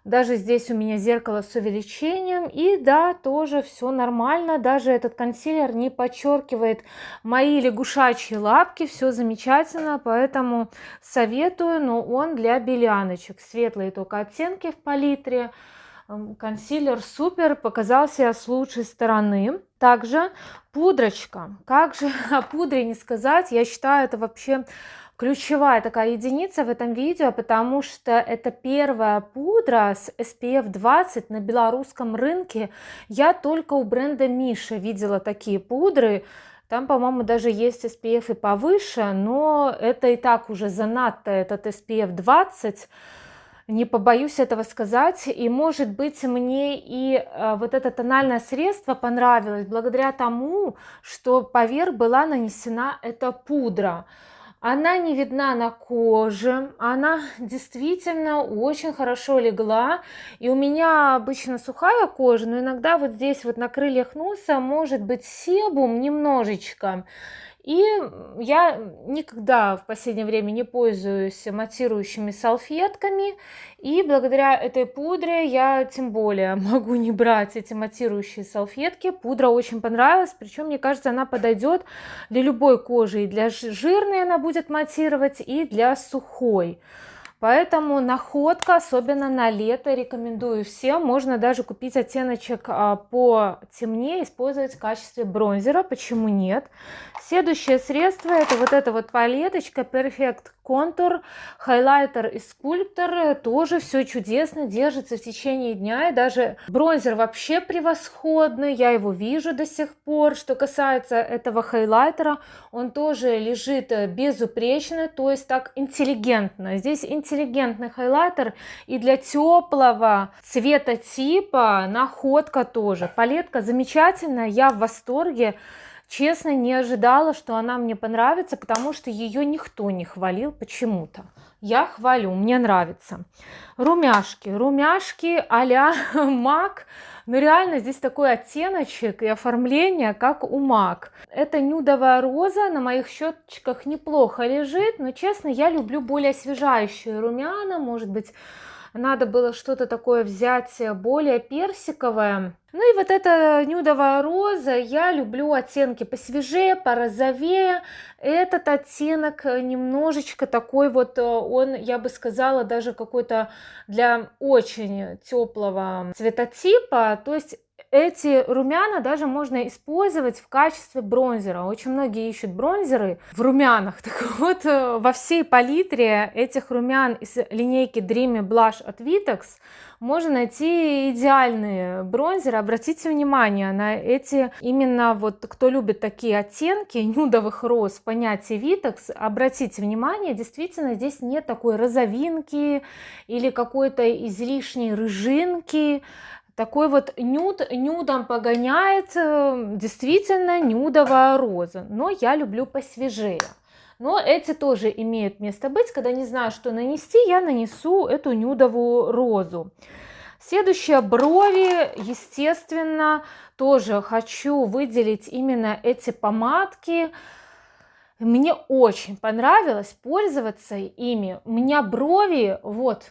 Даже здесь у меня зеркало с увеличением, и да, тоже все нормально, даже этот консилер не подчеркивает мои лягушачьи лапки, все замечательно, поэтому советую, но он для беляночек, светлые только оттенки в палитре. Консилер супер, показался с лучшей стороны. Также пудрочка, как же о пудре не сказать, я считаю, это вообще ключевая такая единица в этом видео, потому что это первая пудра с SPF 20 на белорусском рынке. Я только у бренда Миша видела такие пудры. Там, по-моему, даже есть SPF и повыше, но это и так уже занадто, этот SPF 20. Не побоюсь этого сказать. И, может быть, мне и вот это тональное средство понравилось благодаря тому, что поверх была нанесена эта пудра. Она не видна на коже, она действительно очень хорошо легла. И у меня обычно сухая кожа, но иногда вот здесь вот на крыльях носа может быть себум немножечко. И я никогда в последнее время не пользуюсь матирующими салфетками. И благодаря этой пудре я тем более могу не брать эти матирующие салфетки. Пудра очень понравилась, причем, мне кажется, она подойдет для любой кожи. И для жирной она будет матировать, и для сухой. Поэтому находка, особенно на лето, рекомендую всем. Можно даже купить оттеночек потемнее, использовать в качестве бронзера. Почему нет? Следующее средство — это вот эта вот палеточка Perfect Contour, хайлайтер и скульптор. Тоже все чудесно, держится в течение дня. И даже бронзер вообще превосходный. Я его вижу до сих пор. Что касается этого хайлайтера, он тоже лежит безупречно, то есть так интеллигентно. Здесь интеллигентный хайлайтер, и для теплого цветотипа находка тоже. Палетка замечательная, я в восторге. Честно, не ожидала, что она мне понравится, потому что ее никто не хвалил почему-то. Я хвалю, мне нравится. Румяшки. Румяшки а-ля MAC. Но реально здесь такой оттеночек и оформление, как у MAC. Это нюдовая роза, на моих щеточках неплохо лежит, но, честно, я люблю более освежающие румяна. Может быть, надо было что-то такое взять более персиковое. Ну и вот эта нюдовая роза, я люблю оттенки посвежее, порозовее. Этот оттенок немножечко такой вот, он, я бы сказала, даже какой-то для очень теплого цветотипа. То есть эти румяна даже можно использовать в качестве бронзера. Очень многие ищут бронзеры в румянах. Так вот, во всей палитре этих румян из линейки Dreamy Blush от Vitex можно найти идеальные бронзеры. Обратите внимание на эти, именно вот кто любит такие оттенки нюдовых роз в понятии Vitex, обратите внимание, действительно здесь нет такой розовинки или какой-то излишней рыжинки. Такой вот нюд нюдом погоняет, действительно нюдовая роза, но я люблю посвежее. Но эти тоже имеют место быть. Когда не знаю, что нанести, я нанесу эту нюдовую розу. Следующее, брови. Естественно, тоже хочу выделить именно эти помадки. Мне очень понравилось пользоваться ими. У меня брови вот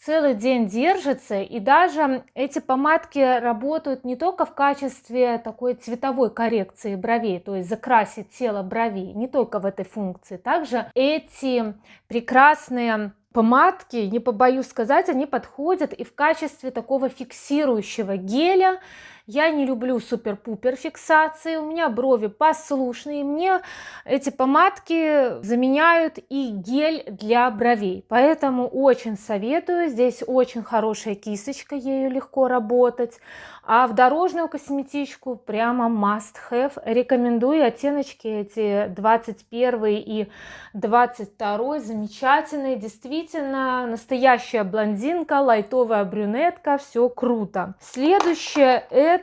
целый день держатся, и даже эти помадки работают не только в качестве такой цветовой коррекции бровей, то есть закрасить тело бровей, не только в этой функции. Также эти прекрасные помадки, не побоюсь сказать, они подходят и в качестве такого фиксирующего геля. Я не люблю супер-пупер фиксации, у меня брови послушные, мне эти помадки заменяют и гель для бровей, поэтому очень советую. Здесь очень хорошая кисточка, ею легко работать, а в дорожную косметичку прямо must have. Рекомендую оттеночки эти 21 и 22, замечательные, действительно настоящая блондинка, лайтовая брюнетка, все круто. Следующее это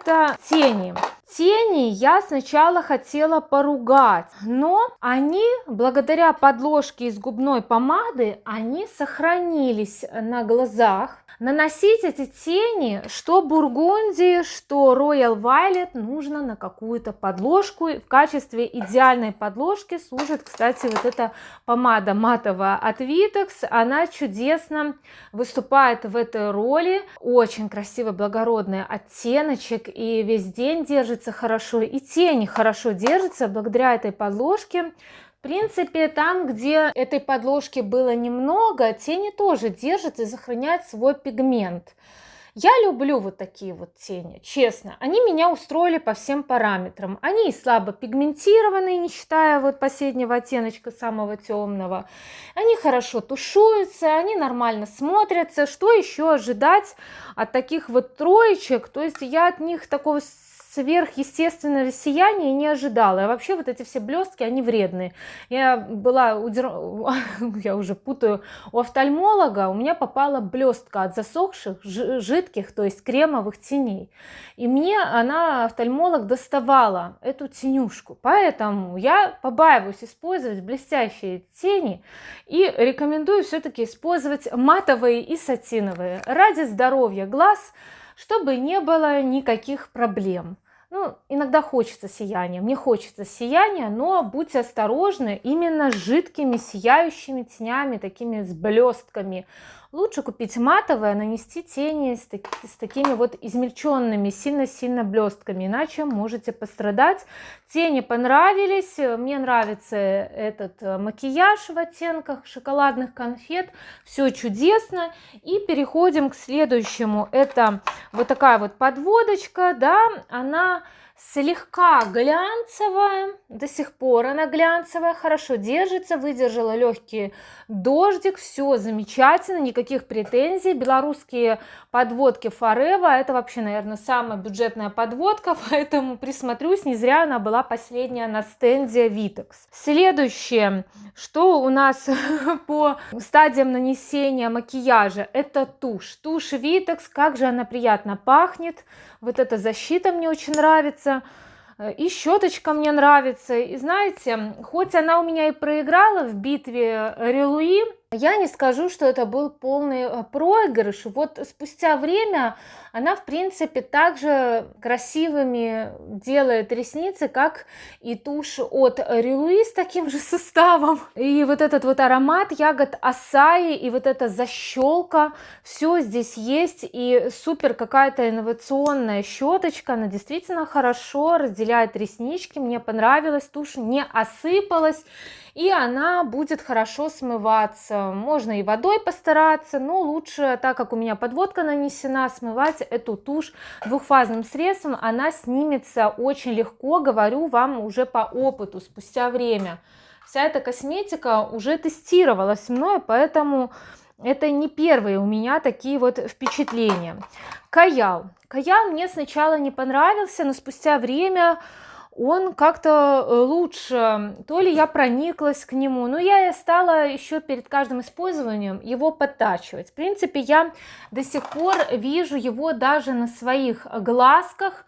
тени. Тени я сначала хотела поругать, но они, благодаря подложке из губной помады, они сохранились на глазах. Наносить эти тени, что Бургундии, что Royal Violet, нужно на какую-то подложку. В качестве идеальной подложки служит, кстати, вот эта помада матовая от Vitex. Она чудесно выступает в этой роли. Очень красивый, благородный оттеночек, и весь день держится хорошо, и тени хорошо держатся благодаря этой подложке. В принципе, там, где этой подложки было немного, тени тоже держат и сохраняют свой пигмент. Я люблю вот такие вот тени, честно. Они меня устроили по всем параметрам. Они и слабо пигментированные, не считая вот последнего оттеночка, самого темного. Они хорошо тушуются, они нормально смотрятся. Что еще ожидать от таких вот троечек? То есть я от них такого сверхъестественного сияния не ожидала. И вообще вот эти все блестки, они вредные. Я была, я уже путаю, у офтальмолога, у меня попала блестка от засохших, жидких, то есть кремовых теней. И мне офтальмолог доставала эту тенюшку. Поэтому я побаиваюсь использовать блестящие тени и рекомендую все-таки использовать матовые и сатиновые ради здоровья глаз, чтобы не было никаких проблем. Ну, иногда хочется сияния, мне хочется сияния, но будьте осторожны именно с жидкими сияющими тенями, такими с блестками. Лучше купить матовое, нанести тени с такими вот измельченными сильно-сильно блестками, иначе можете пострадать. Тени понравились, мне нравится этот макияж в оттенках шоколадных конфет, все чудесно. И переходим к следующему. Это вот такая вот подводочка, да, она слегка глянцевая, до сих пор она глянцевая, хорошо держится, выдержала легкий дождик, все замечательно, никаких претензий. Белорусские подводки Forever, это вообще, наверное, самая бюджетная подводка, поэтому присмотрюсь, не зря она была последняя на стенде Vitex. Следующее, что у нас по стадиям нанесения макияжа, это тушь. Тушь Vitex, как же она приятно пахнет. Вот эта защита мне очень нравится. И щеточка мне нравится. И знаете, хоть она у меня и проиграла в битве Релуи, я не скажу, что это был полный проигрыш. Вот спустя время она, в принципе, также красивыми делает ресницы, как и тушь от Релуи с таким же составом. И вот этот вот аромат ягод асаи, и вот эта защелка, все здесь есть. И супер какая-то инновационная щеточка, она действительно хорошо разделяет реснички. Мне понравилось, тушь не осыпалась. И она будет хорошо смываться. Можно и водой постараться, но лучше, так как у меня подводка нанесена, смывать эту тушь двухфазным средством. Она снимется очень легко, говорю вам уже по опыту, спустя время. Вся эта косметика уже тестировалась мной, поэтому это не первые у меня такие вот впечатления. Каял. Каял мне сначала не понравился, но спустя время он как-то лучше, то ли я прониклась к нему, но я стала еще перед каждым использованием его подтачивать. В принципе, я до сих пор вижу его даже на своих глазках.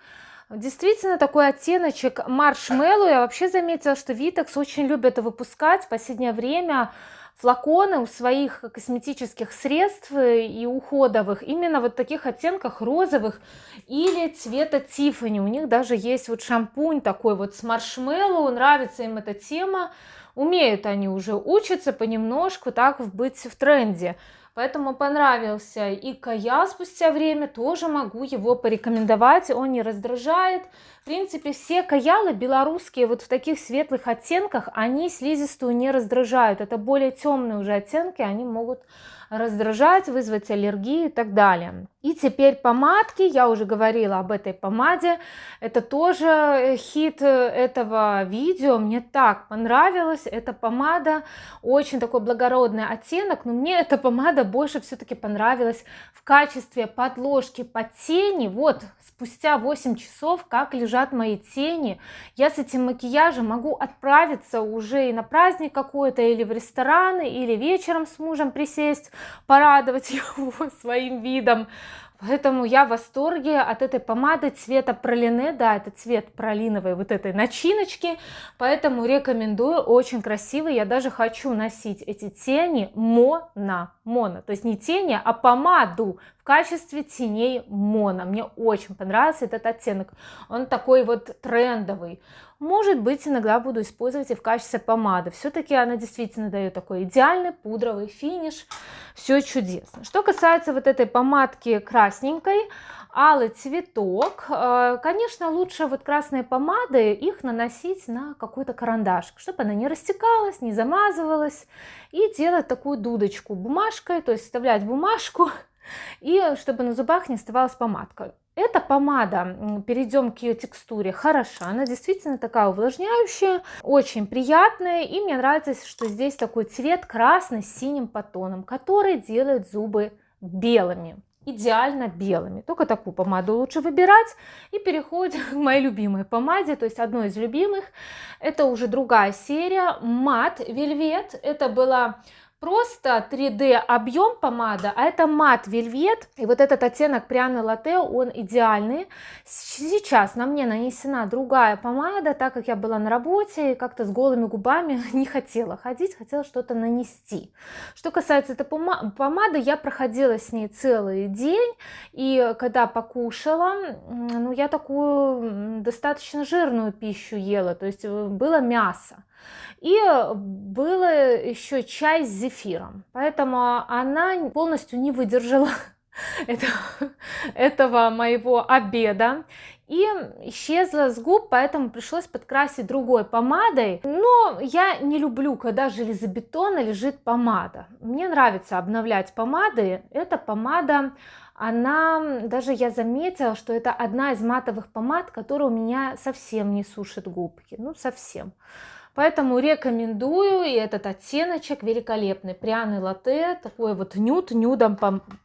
Действительно такой оттеночек маршмеллоу. Я вообще заметила, что Vitex очень любят выпускать в последнее время флаконы у своих косметических средств и уходовых именно вот таких оттенках розовых или цвета Тиффани. У них даже есть вот шампунь такой вот с маршмеллоу, нравится им эта тема, умеют они уже, учатся понемножку так быть в тренде. Поэтому понравился и Каял спустя время, тоже могу его порекомендовать, он не раздражает. В принципе, все каялы белорусские вот в таких светлых оттенках, они слизистую не раздражают. Это более темные уже оттенки, они могут раздражать, вызвать аллергию и так далее. И теперь помадки, я уже говорила об этой помаде, это тоже хит этого видео, мне так понравилась эта помада, очень такой благородный оттенок, но мне эта помада больше все-таки понравилась в качестве подложки под тени. Вот спустя 8 часов, как лежат мои тени, я с этим макияжем могу отправиться уже и на праздник какой-то, или в рестораны, или вечером с мужем присесть, порадовать его своим видом. Поэтому я в восторге от этой помады цвета пролине, да, это цвет пролиновой вот этой начиночки, поэтому рекомендую, очень красивый. Я даже хочу носить эти тени моно, то есть не тени, а помаду в качестве теней моно. Мне очень понравился этот оттенок, он такой вот трендовый. Может быть, иногда буду использовать и в качестве помады. Все-таки она действительно дает такой идеальный пудровый финиш. Все чудесно. Что касается вот этой помадки красненькой, алый цветок, конечно, лучше вот красные помады их наносить на какой-то карандашик, чтобы она не растекалась, не замазывалась, и делать такую дудочку бумажкой, то есть вставлять бумажку, и чтобы на зубах не оставалась помадка. Эта помада, перейдем к ее текстуре, хороша, она действительно такая увлажняющая, очень приятная, и мне нравится, что здесь такой цвет красный с синим подтоном, который делает зубы белыми, идеально белыми. Только такую помаду лучше выбирать. И переходим к моей любимой помаде, то есть одной из любимых, это уже другая серия, Matte Velvet, это была просто 3D объем помада, а это Matte Velvet, и вот этот оттенок пряный латте, он идеальный. Сейчас на мне нанесена другая помада, так как я была на работе и как-то с голыми губами не хотела ходить, хотела что-то нанести. Что касается этой помады, я проходила с ней целый день, и когда покушала, ну, я такую достаточно жирную пищу ела, то есть было мясо. И было еще чай с зефиром, поэтому она полностью не выдержала этого моего обеда и исчезла с губ, поэтому пришлось подкрасить другой помадой. Но я не люблю, когда железобетонно лежит помада. Мне нравится обновлять помады. Эта помада, она, даже я заметила, что это одна из матовых помад, которая у меня совсем не сушит губки, ну совсем. Поэтому рекомендую, и этот оттеночек великолепный, пряный латте, такой вот нюд, нюдом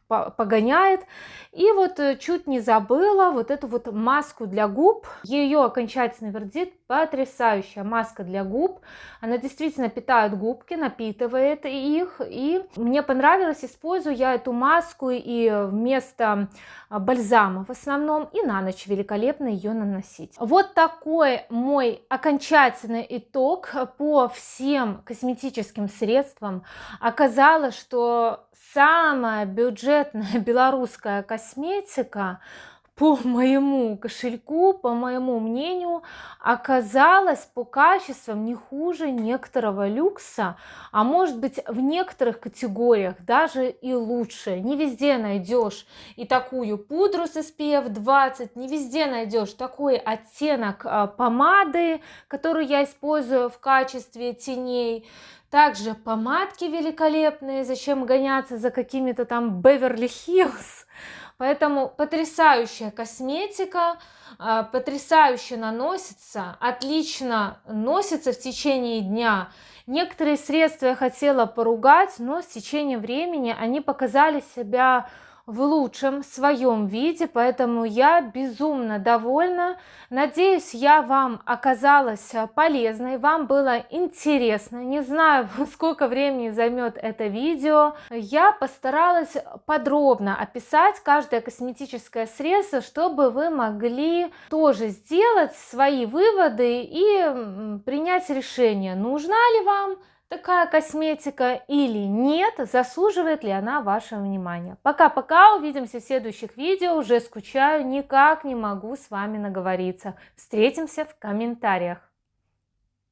погоняет. И вот чуть не забыла вот эту вот маску для губ. Ее окончательный вердикт: потрясающая маска для губ. Она действительно питает губки, напитывает их. И мне понравилось, использую я эту маску и вместо бальзама в основном, и на ночь великолепно ее наносить. Вот такой мой окончательный итог по всем косметическим средствам. Оказалось, что самая бюджетная белорусская косметика, по моему кошельку, по моему мнению, оказалась по качествам не хуже некоторого люкса, а может быть в некоторых категориях даже и лучше. Не везде найдешь и такую пудру с SPF 20, не везде найдешь такой оттенок помады, которую я использую в качестве теней. Также помадки великолепные, зачем гоняться за какими-то там Беверли-Хиллз. Поэтому потрясающая косметика, потрясающе наносится, отлично носится в течение дня. Некоторые средства я хотела поругать, но с течением времени они показали себя в лучшем своем виде, поэтому я безумно довольна. Надеюсь, я вам оказалась полезной, вам было интересно. Не знаю, сколько времени займет это видео. Я постаралась подробно описать каждое косметическое средство, чтобы вы могли тоже сделать свои выводы и принять решение, нужна ли вам такая косметика или нет, заслуживает ли она вашего внимания. Пока-пока, увидимся в следующих видео, уже скучаю, никак не могу с вами наговориться. Встретимся в комментариях.